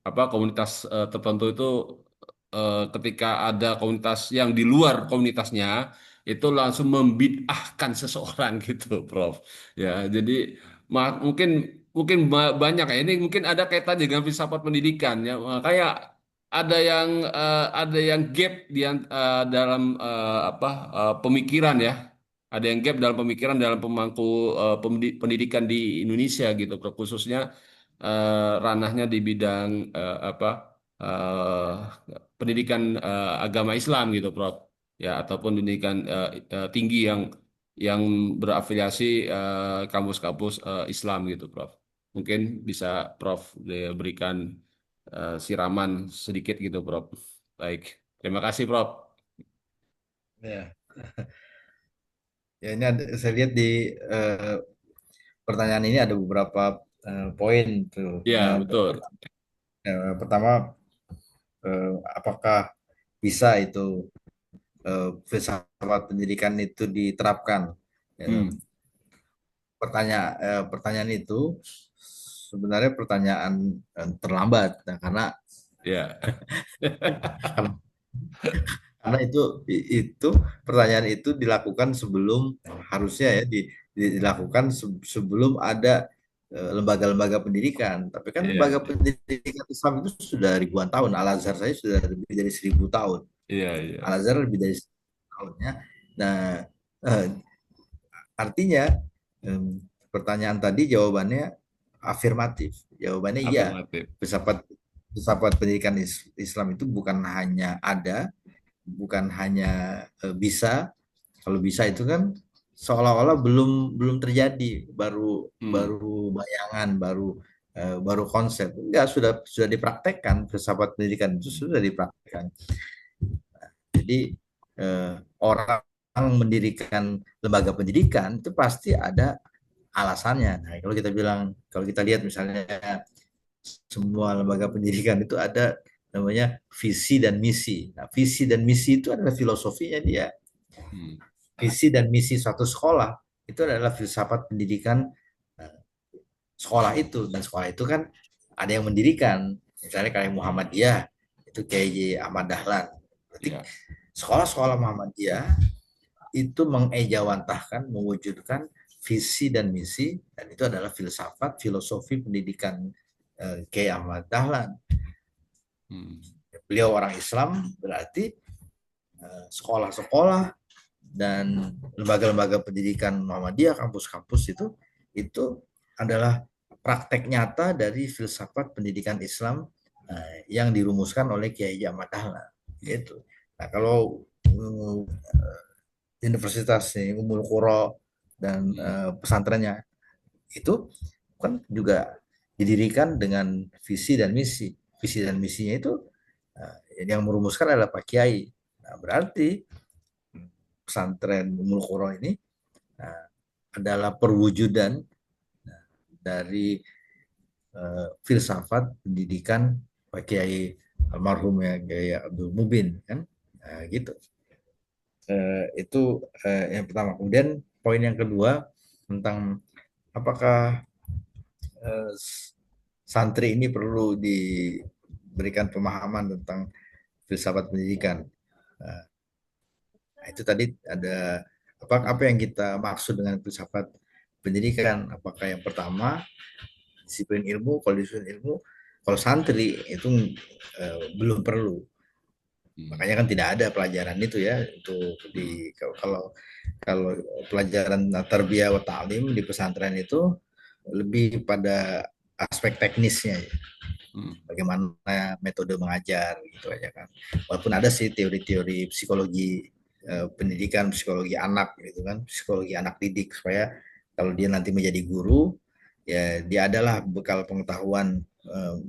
apa komunitas tertentu itu ketika ada komunitas yang di luar komunitasnya itu langsung membid'ahkan seseorang gitu, Prof. Ya, jadi mungkin mungkin banyak ya ini mungkin ada kaitan dengan filsafat pendidikan ya. Kayak ada yang gap dalam apa pemikiran ya. Ada yang gap dalam pemikiran dalam pemangku pendidikan di Indonesia gitu, Prof. Khususnya ranahnya di bidang apa pendidikan agama Islam gitu, Prof. Ya, ataupun pendidikan tinggi yang berafiliasi kampus-kampus Islam gitu, Prof. Mungkin bisa Prof berikan siraman sedikit gitu, Prof. Baik, terima kasih, Prof. Ya. Ya ini saya lihat di eh, pertanyaan ini ada beberapa poin tuh. Ya, betul. Pertama, apakah bisa itu filsafat pendidikan itu diterapkan? Ya, Hmm, pertanyaan itu sebenarnya pertanyaan terlambat, nah, karena ya. karena karena itu pertanyaan itu dilakukan sebelum harusnya ya dilakukan sebelum ada lembaga-lembaga pendidikan. Tapi kan Iya, lembaga pendidikan Islam itu sudah ribuan tahun. Al Azhar saya sudah lebih dari 1000 tahun. iya, iya. Al Azhar lebih dari 1000 tahun ya. Nah, eh, artinya pertanyaan tadi jawabannya afirmatif. Jawabannya iya. Afirmatif. Filsafat filsafat pendidikan Islam itu bukan hanya ada, bukan hanya bisa. Kalau bisa itu kan seolah-olah belum belum terjadi, baru Hmm, baru bayangan, baru konsep. Enggak, sudah dipraktekkan. Filsafat pendidikan itu sudah dipraktekkan. Jadi orang mendirikan lembaga pendidikan itu pasti ada alasannya. Nah, kalau kita lihat misalnya semua lembaga pendidikan itu ada namanya visi dan misi. Nah, visi dan misi itu adalah filosofinya dia. Hmm. Visi dan misi suatu sekolah itu adalah filsafat pendidikan eh, sekolah itu. Dan sekolah itu kan ada yang mendirikan. Misalnya kayak Muhammadiyah, itu Kiai Ahmad Dahlan. Berarti Ya. sekolah-sekolah Muhammadiyah itu mengejawantahkan, mewujudkan visi dan misi, dan itu adalah filsafat, filosofi pendidikan Kiai Ahmad Dahlan. Hmm. Beliau orang Islam, berarti sekolah-sekolah dan lembaga-lembaga pendidikan Muhammadiyah, kampus-kampus itu adalah praktek nyata dari filsafat pendidikan Islam yang dirumuskan oleh Kiai Ahmad Dahlan. Gitu. Nah, kalau universitas nih, Ummul Qura dan pesantrennya itu kan juga didirikan dengan visi dan misi. Visi dan misinya itu yang merumuskan adalah Pak Kiai. Nah, berarti pesantren Ummul Qura ini adalah perwujudan dari filsafat pendidikan Pak Kiai almarhum ya Kiai Abdul Mubin kan. Gitu. Itu yang pertama. Kemudian poin yang kedua tentang apakah santri ini perlu diberikan pemahaman tentang filsafat pendidikan. Nah, itu tadi ada apa yang kita maksud dengan filsafat pendidikan. Apakah yang pertama disiplin ilmu, kalau disiplin ilmu, kalau santri itu belum perlu. Makanya kan tidak ada pelajaran itu ya untuk kalau kalau pelajaran tarbiyah wa ta'lim di pesantren itu lebih pada aspek teknisnya ya. Bagaimana metode mengajar gitu aja kan. Walaupun ada sih teori-teori psikologi pendidikan, psikologi anak gitu kan, psikologi anak didik supaya kalau dia nanti menjadi guru ya dia adalah bekal pengetahuan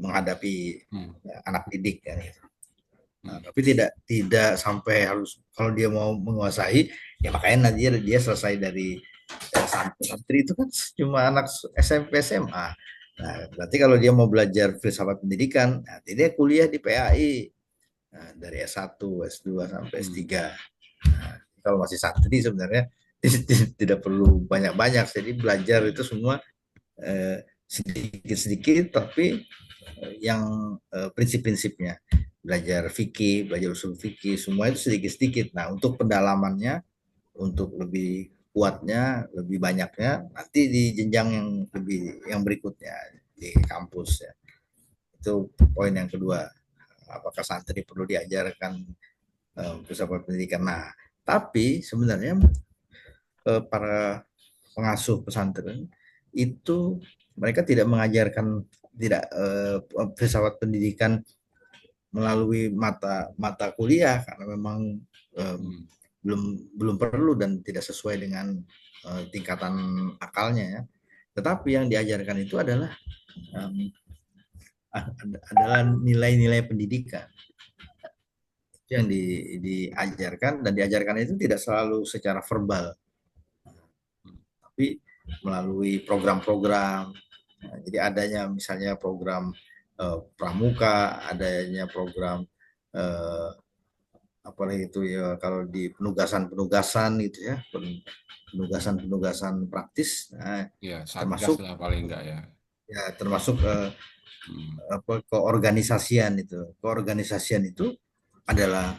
menghadapi anak didik kan gitu. Nah, tapi tidak sampai harus kalau dia mau menguasai ya makanya nanti dia selesai dari santri itu kan cuma anak SMP SMA. Nah, berarti kalau dia mau belajar filsafat pendidikan, nanti dia kuliah di PAI. Nah, dari S1, S2 sampai S3. Nah, kalau masih santri sebenarnya tidak perlu banyak-banyak. Jadi belajar itu semua sedikit-sedikit tapi yang prinsip-prinsipnya belajar fikih, belajar usul fikih, semua itu sedikit-sedikit. Nah, untuk pendalamannya, untuk lebih kuatnya, lebih banyaknya, nanti di jenjang yang berikutnya di kampus ya. Itu poin yang kedua. Apakah santri perlu diajarkan filsafat pendidikan? Nah, tapi sebenarnya para pengasuh pesantren itu mereka tidak mengajarkan tidak filsafat pendidikan melalui mata kuliah karena memang belum belum perlu dan tidak sesuai dengan tingkatan akalnya ya. Tetapi yang diajarkan itu adalah nilai-nilai pendidikan yang diajarkan dan diajarkan itu tidak selalu secara verbal tapi melalui program-program. Nah, jadi adanya misalnya program pramuka, adanya program apalagi itu ya kalau di penugasan-penugasan gitu ya, penugasan-penugasan praktis, nah, Ya, satgas termasuk lah paling enggak ya. ya termasuk keorganisasian itu. Keorganisasian itu adalah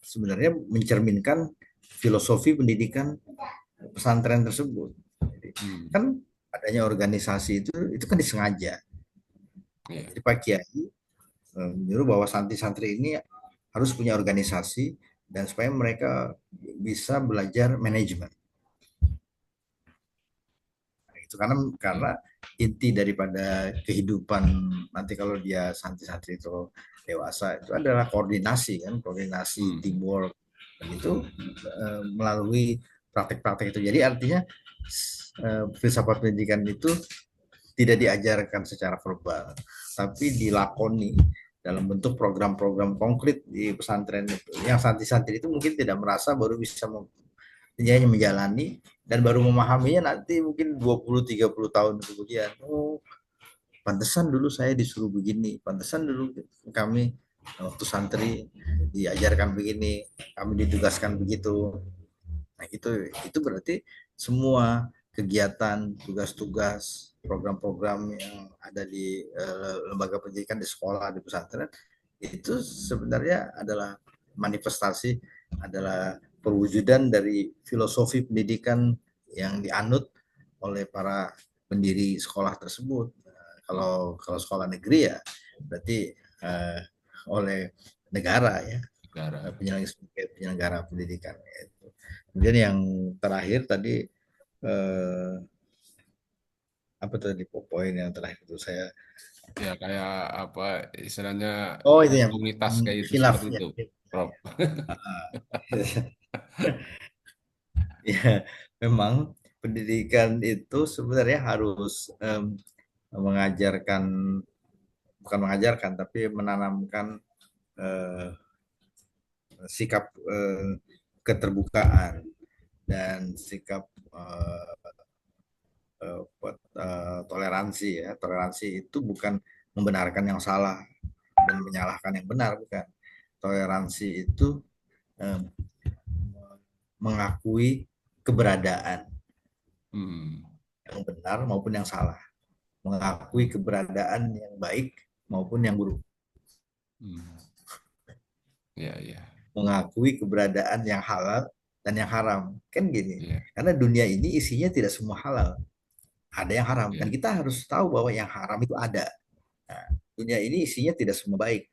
sebenarnya mencerminkan filosofi pendidikan pesantren tersebut. Jadi, kan adanya organisasi itu kan disengaja. Jadi Pak Kiai menyuruh bahwa santri-santri ini harus punya organisasi dan supaya mereka bisa belajar manajemen. Nah, itu karena inti daripada kehidupan nanti kalau dia santri-santri itu dewasa itu adalah koordinasi kan, koordinasi teamwork dan itu melalui praktek-praktek itu. Jadi artinya filsafat pendidikan itu tidak diajarkan secara verbal, tapi dilakoni dalam bentuk program-program konkret di pesantren itu. Yang santri-santri itu mungkin tidak merasa baru bisa menjalani dan baru memahaminya nanti mungkin 20-30 tahun kemudian. Oh, pantesan dulu saya disuruh begini, pantesan dulu kami waktu santri diajarkan begini, kami ditugaskan begitu. Nah, itu berarti semua kegiatan, tugas-tugas, program-program yang ada di lembaga pendidikan di sekolah, di pesantren itu sebenarnya adalah manifestasi, adalah perwujudan dari filosofi pendidikan yang dianut oleh para pendiri sekolah tersebut. Kalau kalau sekolah negeri ya berarti oleh negara ya, negara. penyelenggara pendidikan. Kemudian yang terakhir tadi eh, apa tadi poin yang terakhir itu saya Ya kayak apa istilahnya oh itu yang komunitas kayak itu khilaf seperti ya. itu, Prof. Ya, memang pendidikan itu sebenarnya harus mengajarkan, bukan mengajarkan tapi menanamkan eh, sikap keterbukaan dan sikap toleransi ya. Toleransi itu bukan membenarkan yang salah dan menyalahkan yang benar, bukan. Toleransi itu eh, mengakui keberadaan Hmm. yang benar maupun yang salah, mengakui keberadaan yang baik maupun yang buruk, Hmm. Ya, ya, mengakui keberadaan yang halal dan yang haram. Kan gini, ya, karena dunia ini isinya tidak semua halal, ada yang haram, dan ya, kita harus tahu bahwa yang haram itu ada. Nah, dunia ini isinya tidak semua baik,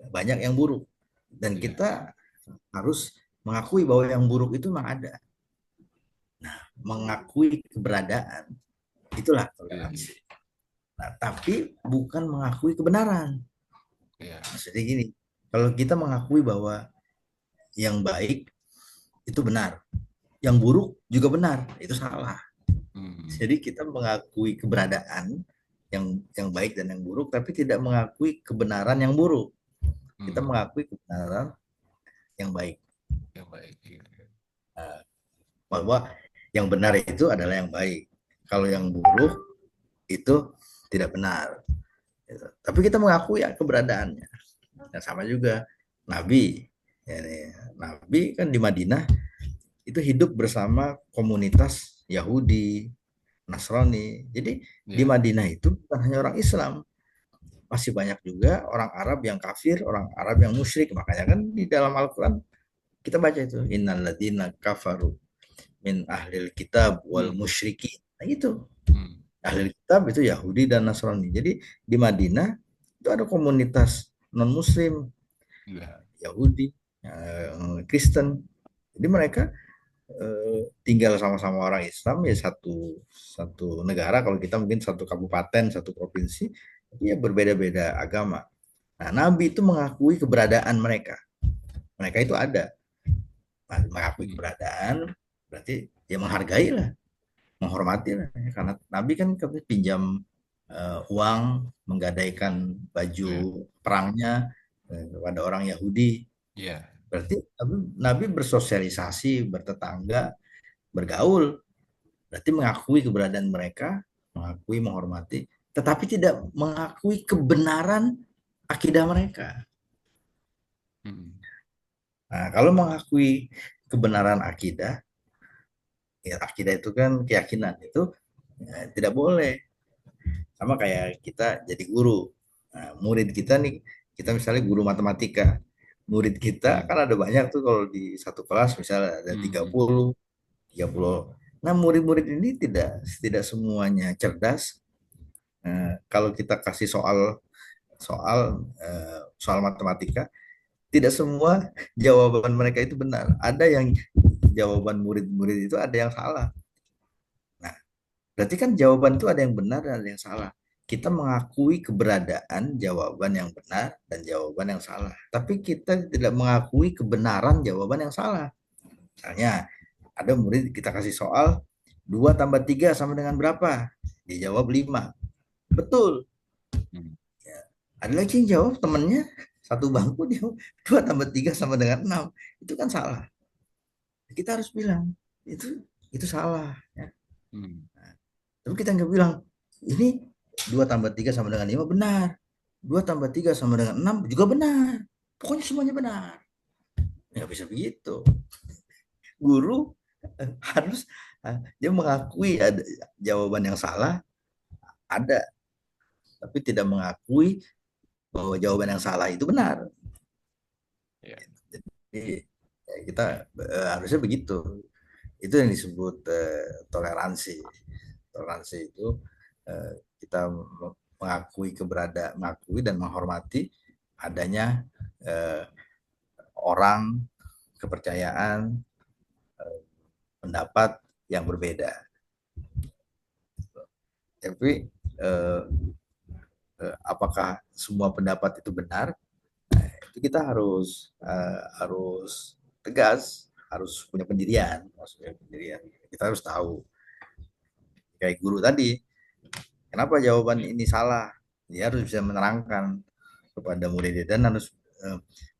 banyak yang buruk, dan ya, kita harus mengakui bahwa yang buruk itu memang ada. Mengakui keberadaan, itulah ya, ya, toleransi. Nah, tapi bukan mengakui kebenaran. ya. Maksudnya gini, kalau kita mengakui bahwa yang baik itu benar, yang buruk juga benar, itu salah. Hmm. Jadi kita mengakui keberadaan yang baik dan yang buruk, tapi tidak mengakui kebenaran yang buruk. Kita Hmm. mengakui kebenaran yang baik. Yang baik. Ya. Nah, bahwa yang benar itu adalah yang baik. Kalau yang buruk itu tidak benar. Tapi kita mengakui ya keberadaannya. Dan sama juga Nabi. Ya, Nabi kan di Madinah itu hidup bersama komunitas Yahudi, Nasrani. Jadi di Ya. Madinah itu bukan hanya orang Islam, masih banyak juga orang Arab yang kafir, orang Arab yang musyrik. Makanya kan di dalam Al-Quran kita baca itu innalladzina kafaru min ahlil kitab wal Hmm. musyrikin. Nah itu Hmm. ahlil kitab itu Yahudi dan Nasrani. Jadi di Madinah itu ada komunitas non Muslim, Ya. Yahudi, Kristen. Jadi mereka tinggal sama-sama orang Islam ya, satu satu negara. Kalau kita mungkin satu kabupaten, satu provinsi, ya berbeda-beda agama. Nah, Nabi itu mengakui keberadaan mereka. Mereka itu ada. Nah, mengakui Hmm. keberadaan berarti ya menghargai lah, menghormati lah. Karena Nabi kan pinjam uang, menggadaikan Ya. baju perangnya kepada orang Yahudi. Ya. Berarti Nabi bersosialisasi, bertetangga, bergaul. Berarti mengakui keberadaan mereka, mengakui, menghormati, tetapi tidak mengakui kebenaran akidah mereka. Hmm. Nah, kalau mengakui kebenaran akidah, ya akidah itu kan keyakinan, itu ya, tidak boleh. Sama kayak kita jadi guru. Nah, murid kita nih, kita misalnya guru matematika. Murid kita Hmm. kan ada banyak tuh, kalau di satu kelas misalnya ada Hmm. 30, 30. Nah, murid-murid ini tidak tidak semuanya cerdas. Kalau kita kasih soal soal soal matematika, tidak semua jawaban mereka itu benar. Ada yang jawaban murid-murid itu ada yang salah. Nah, berarti kan jawaban itu ada yang benar dan ada yang salah. Kita mengakui keberadaan jawaban yang benar dan jawaban yang salah. Tapi kita tidak mengakui kebenaran jawaban yang salah. Misalnya, ada murid kita kasih soal, 2 tambah 3 sama dengan berapa? Dia jawab 5. Betul. Hmm. Ya. Ada lagi yang jawab temennya, satu bangku dia 2 tambah 3 sama dengan 6. Itu kan salah. Kita harus bilang, itu salah. Ya. Hmm. Tapi kita nggak bilang, ini 2 tambah 3 sama dengan 5 benar. 2 tambah 3 sama dengan 6 juga benar. Pokoknya semuanya benar. Nggak bisa begitu. Guru harus dia mengakui ada jawaban yang salah, ada, tapi tidak mengakui bahwa jawaban yang salah itu benar. Ya. Jadi kita harusnya begitu. Itu yang disebut toleransi. Toleransi itu kita mengakui dan menghormati adanya eh, orang, kepercayaan, pendapat yang berbeda. Tapi apakah semua pendapat itu benar? Itu kita harus tegas, harus punya pendirian, maksudnya pendirian. Kita harus tahu. Kayak guru tadi, kenapa jawaban ini salah? Dia harus bisa menerangkan kepada muridnya dan harus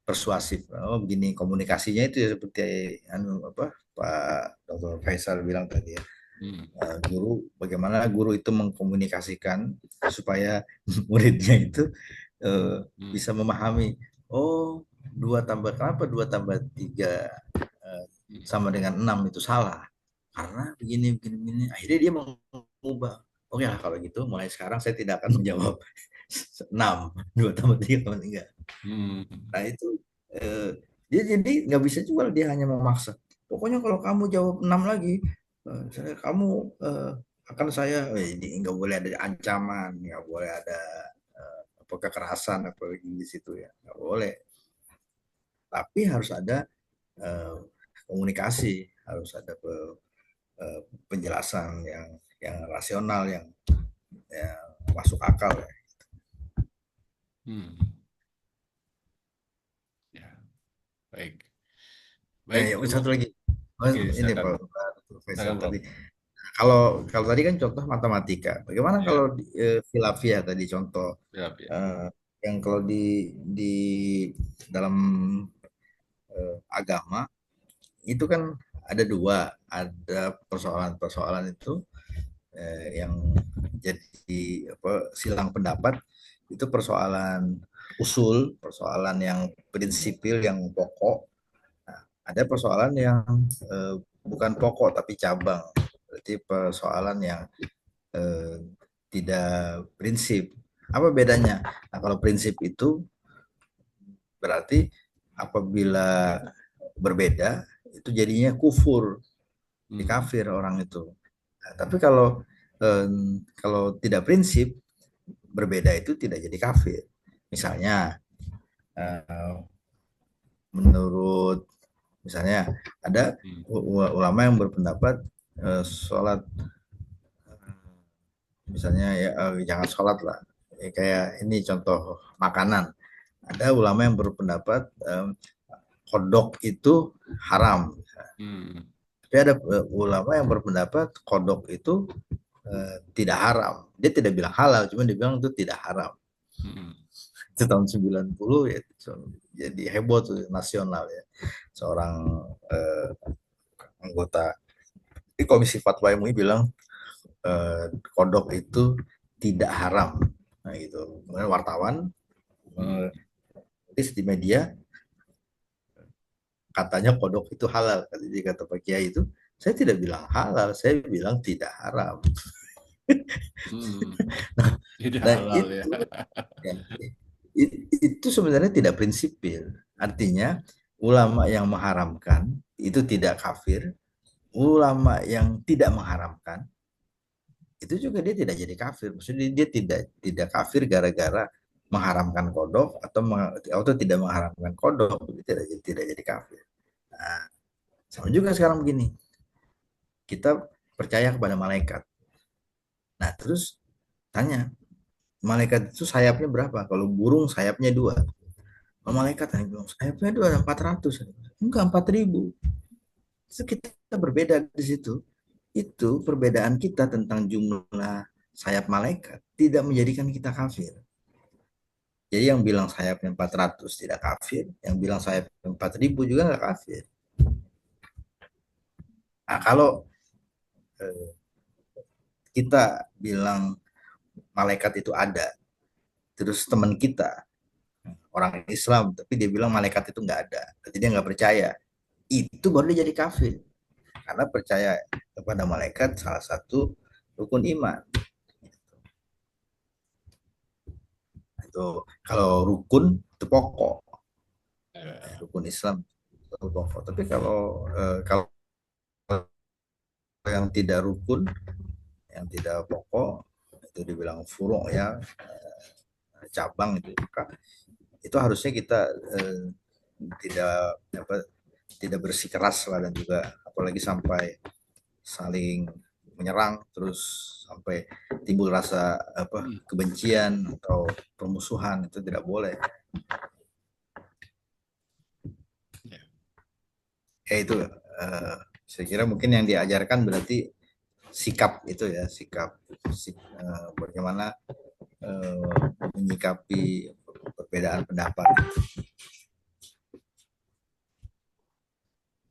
persuasif. Oh begini komunikasinya itu ya seperti apa Pak Dr. Faisal bilang tadi ya. Bagaimana guru itu mengkomunikasikan supaya muridnya itu bisa memahami. Oh, kenapa 2 tambah 3 sama dengan 6 itu salah? Karena begini. Akhirnya dia mengubah. Oke lah kalau gitu, mulai sekarang saya tidak akan menjawab 6, 2 tambah 3 tambah 3. Nah itu dia jadi nggak bisa juga dia hanya memaksa. Pokoknya kalau kamu jawab 6 lagi, kamu akan saya, ini nggak boleh ada ancaman, nggak boleh ada apa kekerasan apalagi di situ ya, nggak boleh. Tapi harus ada eh, komunikasi, harus ada penjelasan yang rasional, yang masuk akal ya. Ya, baik. Nah, Baik, yang satu lagi, oke, ini silakan. Pak Profesor Silakan, Bro. tadi. Kalau kalau tadi kan contoh matematika. Bagaimana Ya, kalau khilafiyah tadi contoh ya, ya. yang kalau di dalam agama itu kan ada dua, ada persoalan-persoalan itu yang jadi apa silang pendapat itu persoalan usul, persoalan yang prinsipil, yang pokok. Nah, ada persoalan yang bukan pokok tapi cabang. Berarti persoalan yang eh, tidak prinsip. Apa bedanya? Nah, kalau prinsip itu berarti apabila berbeda itu jadinya kufur, dikafir orang itu. Nah, tapi kalau tidak prinsip berbeda itu tidak jadi kafir. Misalnya eh, menurut misalnya ada ulama yang berpendapat sholat misalnya ya jangan sholat lah ya, kayak ini contoh makanan ada ulama yang berpendapat kodok itu haram tapi ada ulama yang berpendapat kodok itu tidak haram dia tidak bilang halal cuma dia bilang itu tidak haram itu tahun 90 ya jadi heboh tuh nasional ya seorang anggota di Komisi Fatwa MUI bilang kodok itu tidak haram. Nah gitu. Kemudian wartawan di media katanya kodok itu halal. Jadi kata Pak Kiai itu, saya tidak bilang halal, saya bilang tidak haram. Tidak Nah halal ya. ya, itu sebenarnya tidak prinsipil. Artinya ulama yang mengharamkan itu tidak kafir, ulama yang tidak mengharamkan itu juga dia tidak jadi kafir. Maksudnya dia tidak kafir gara-gara mengharamkan kodok atau tidak mengharamkan kodok tidak jadi kafir. Nah, sama juga sekarang begini. Kita percaya kepada malaikat. Nah, terus tanya, malaikat itu sayapnya berapa? Kalau burung sayapnya 2. Malaikat yang bilang sayapnya 2 ada 400. Enggak 4.000. Itu kita berbeda di situ. Itu perbedaan kita tentang jumlah sayap malaikat tidak menjadikan kita kafir. Jadi yang bilang sayapnya 400 tidak kafir, yang bilang sayapnya 4.000 juga nggak kafir. Nah, kalau kita bilang malaikat itu ada. Terus teman kita orang Islam, tapi dia bilang malaikat itu nggak ada. Jadi dia nggak percaya. Itu baru dia jadi kafir. Karena percaya kepada malaikat salah satu rukun iman. Itu kalau rukun itu pokok, rukun Islam itu pokok. Tapi kalau yang tidak rukun, yang tidak pokok, itu dibilang furu' ya, cabang itu, itu harusnya kita tidak apa tidak bersikeras lah, dan juga apalagi sampai saling menyerang terus sampai timbul rasa kebencian atau permusuhan, itu tidak boleh. Itu saya kira mungkin yang diajarkan berarti sikap itu ya, bagaimana menyikapi perbedaan pendapat.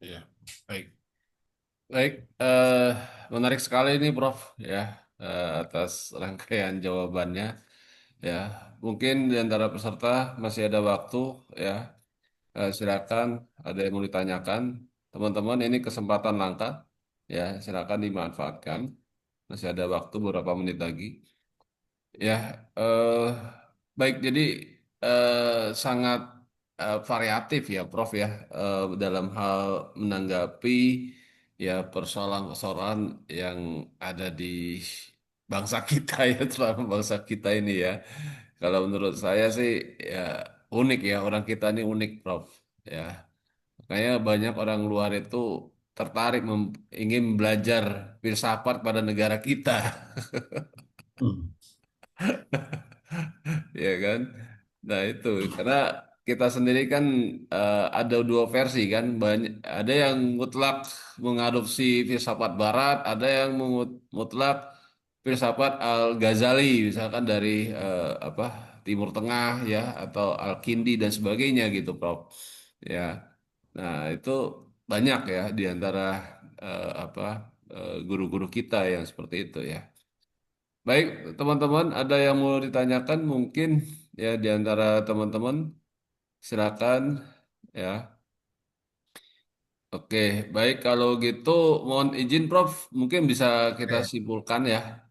Ya, baik. Baik, menarik sekali ini, Prof. Ya, atas rangkaian jawabannya. Ya, mungkin di antara peserta masih ada waktu. Ya, silakan ada yang mau ditanyakan, teman-teman. Ini kesempatan langka. Ya, silakan dimanfaatkan. Masih ada waktu beberapa menit lagi. Ya, eh, baik. Jadi sangat variatif ya, Prof ya, dalam hal menanggapi ya persoalan-persoalan yang ada di bangsa kita ya, terutama bangsa kita ini ya. Kalau menurut saya sih ya unik ya, orang kita ini unik, Prof. Ya, makanya banyak orang luar itu tertarik ingin belajar filsafat pada negara kita. Hmm. Ya kan? Nah itu karena kita sendiri kan ada dua versi kan, banyak ada yang mutlak mengadopsi filsafat Barat, ada yang mutlak filsafat Al-Ghazali, misalkan dari apa Timur Tengah ya, atau Al-Kindi dan sebagainya gitu, Prof. Ya, nah itu banyak ya di antara apa guru-guru kita yang seperti itu ya. Baik, teman-teman, ada yang mau ditanyakan mungkin ya di antara teman-teman, silakan ya. Oke, baik kalau gitu mohon izin Prof, mungkin bisa kita Ya, simpulkan ya.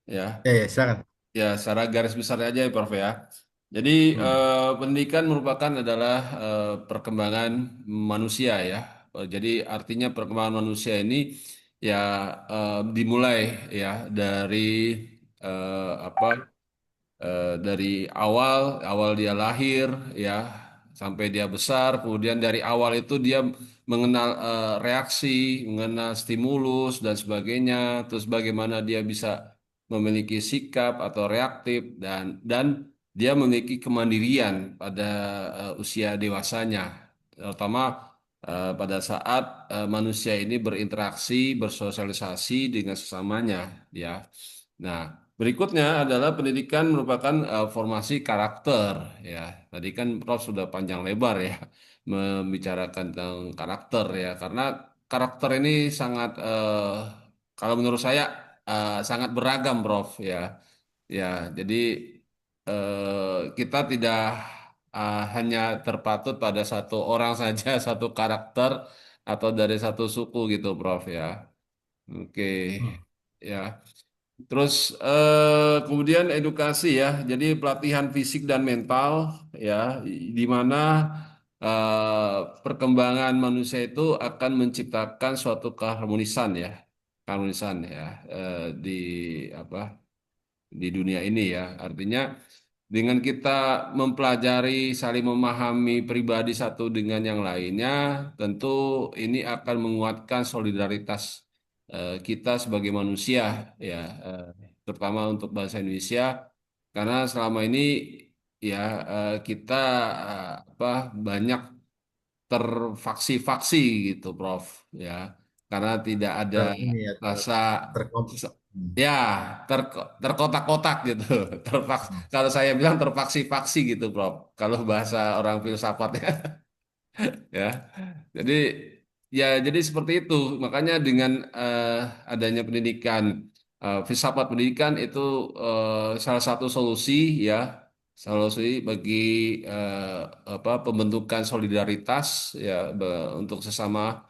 Ya, ya, silakan. ya secara garis besar aja ya Prof ya. Jadi Hmm. pendidikan merupakan adalah perkembangan manusia ya. Jadi artinya perkembangan manusia ini ya dimulai ya dari apa dari awal dia lahir ya sampai dia besar, kemudian dari awal itu dia mengenal reaksi, mengenal stimulus dan sebagainya, terus bagaimana dia bisa memiliki sikap atau reaktif dan dia memiliki kemandirian pada usia dewasanya, terutama pada saat manusia ini berinteraksi, bersosialisasi dengan sesamanya ya. Nah, berikutnya adalah pendidikan merupakan formasi karakter ya. Tadi kan Prof sudah panjang lebar ya membicarakan tentang karakter ya, karena karakter ini sangat kalau menurut saya sangat beragam, Prof ya. Ya, jadi kita tidak hanya terpatut pada satu orang saja, satu karakter atau dari satu suku gitu, Prof ya. Oke, Hmm. ya. Terus kemudian edukasi ya, jadi pelatihan fisik dan mental ya, di mana perkembangan manusia itu akan menciptakan suatu keharmonisan ya, keharmonisan ya di apa di dunia ini ya. Artinya dengan kita mempelajari, saling memahami pribadi satu dengan yang lainnya, tentu ini akan menguatkan solidaritas kita sebagai manusia, ya, terutama untuk bangsa Indonesia, karena selama ini ya kita apa banyak terfaksi-faksi gitu, Prof. Ya, karena tidak ada Ini ya, rasa terkom. Hmm. ya terkotak-kotak gitu, Hmm. kalau saya bilang terfaksi-faksi gitu, Prof. Kalau bahasa orang filsafatnya, ya. Jadi jadi seperti itu. Makanya dengan adanya pendidikan filsafat pendidikan itu salah satu solusi ya, solusi bagi eh, pembentukan solidaritas ya untuk sesama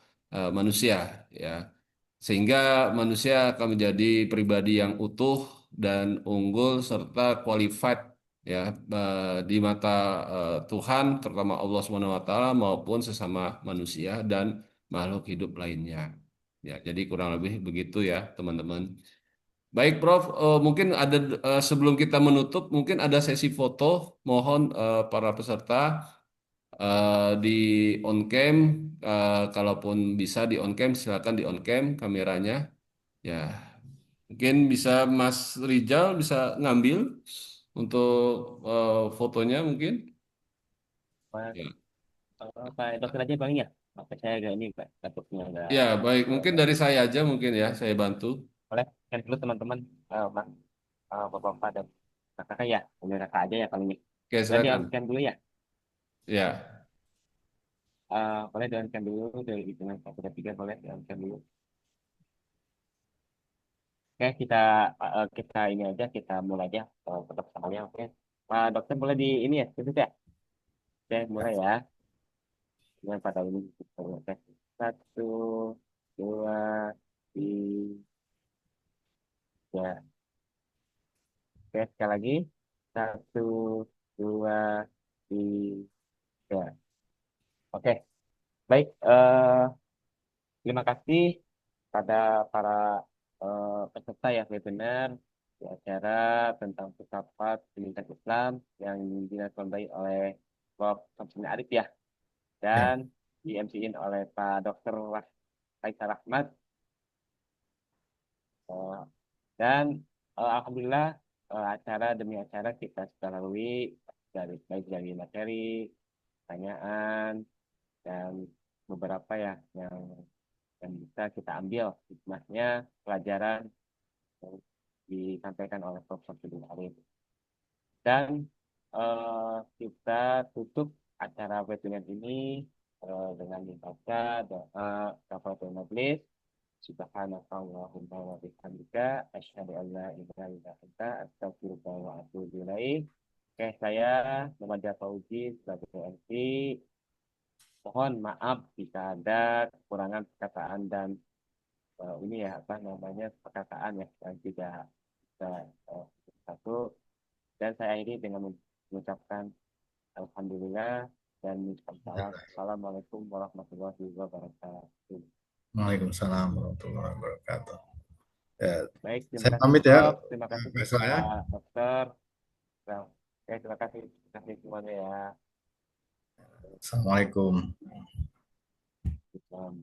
manusia ya, sehingga manusia akan menjadi pribadi yang utuh dan unggul serta qualified ya di mata Tuhan, terutama Allah Subhanahu wa taala maupun sesama manusia dan makhluk hidup lainnya. Ya, jadi kurang lebih begitu ya, teman-teman. Baik, Prof. Mungkin ada sebelum kita menutup, mungkin ada sesi foto. Mohon para peserta di on cam, kalaupun bisa di on cam, silakan di on cam kameranya. Ya, mungkin bisa Mas Rijal bisa ngambil untuk fotonya mungkin. Pak, Ya, Pak dokter aja paling ya. Pak, saya agak ini Pak, takutnya agak ya baik. agak Mungkin dari saya aja mungkin ya, saya bantu. boleh kan dulu teman-teman, Mas, bapak-bapak dan kakak ya, boleh kakak aja ya kalau ini. Oke, Boleh di silakan. on cam dulu ya. Ya, Boleh di on cam dulu dari hitungan satu dan tiga, boleh di on cam dulu. Oke, kita ini aja, kita mulai aja tetap samanya. Oke, Pak dokter boleh di ini ya, itu ya. Oke, mulai ya. Dengan pada ini, oke. Satu, dua, tiga. Oke, sekali lagi. Satu, dua, tiga. Oke, baik. Terima kasih pada para peserta yang webinar di acara tentang filsafat pendidikan Islam yang dilaksanakan oleh Prof. Samsudin Arif ya, Ya, dan di MC-in oleh Pak Dr. Faisal Ahmad. Eh, dan Alhamdulillah acara demi acara kita sudah lalui dari baik dari materi, pertanyaan, dan beberapa ya yang bisa kita ambil hikmahnya, pelajaran yang disampaikan oleh Prof. Samsudin Arif. Dan kita tutup acara webinar ini dengan membaca doa kafaratul majelis. Subhanakallahumma wa bihamdika asyhadu an la ilaha illa anta astaghfiruka wa atubu ilaik. Oke, saya Muhammad Fauzi sebagai MC. Mohon maaf jika ada kekurangan perkataan dan ini ya apa namanya perkataan ya yang tidak bisa satu. Dan saya akhiri dengan mengucapkan Alhamdulillah dan mengucapkan salam. ya. Assalamualaikum warahmatullahi wabarakatuh. Waalaikumsalam warahmatullahi wabarakatuh. Ya, Baik, terima saya kasih pamit ya, Prof. Terima kasih Faisal ya. Pak Dokter. Nah, oke, terima kasih semuanya ya. Assalamualaikum. Islam.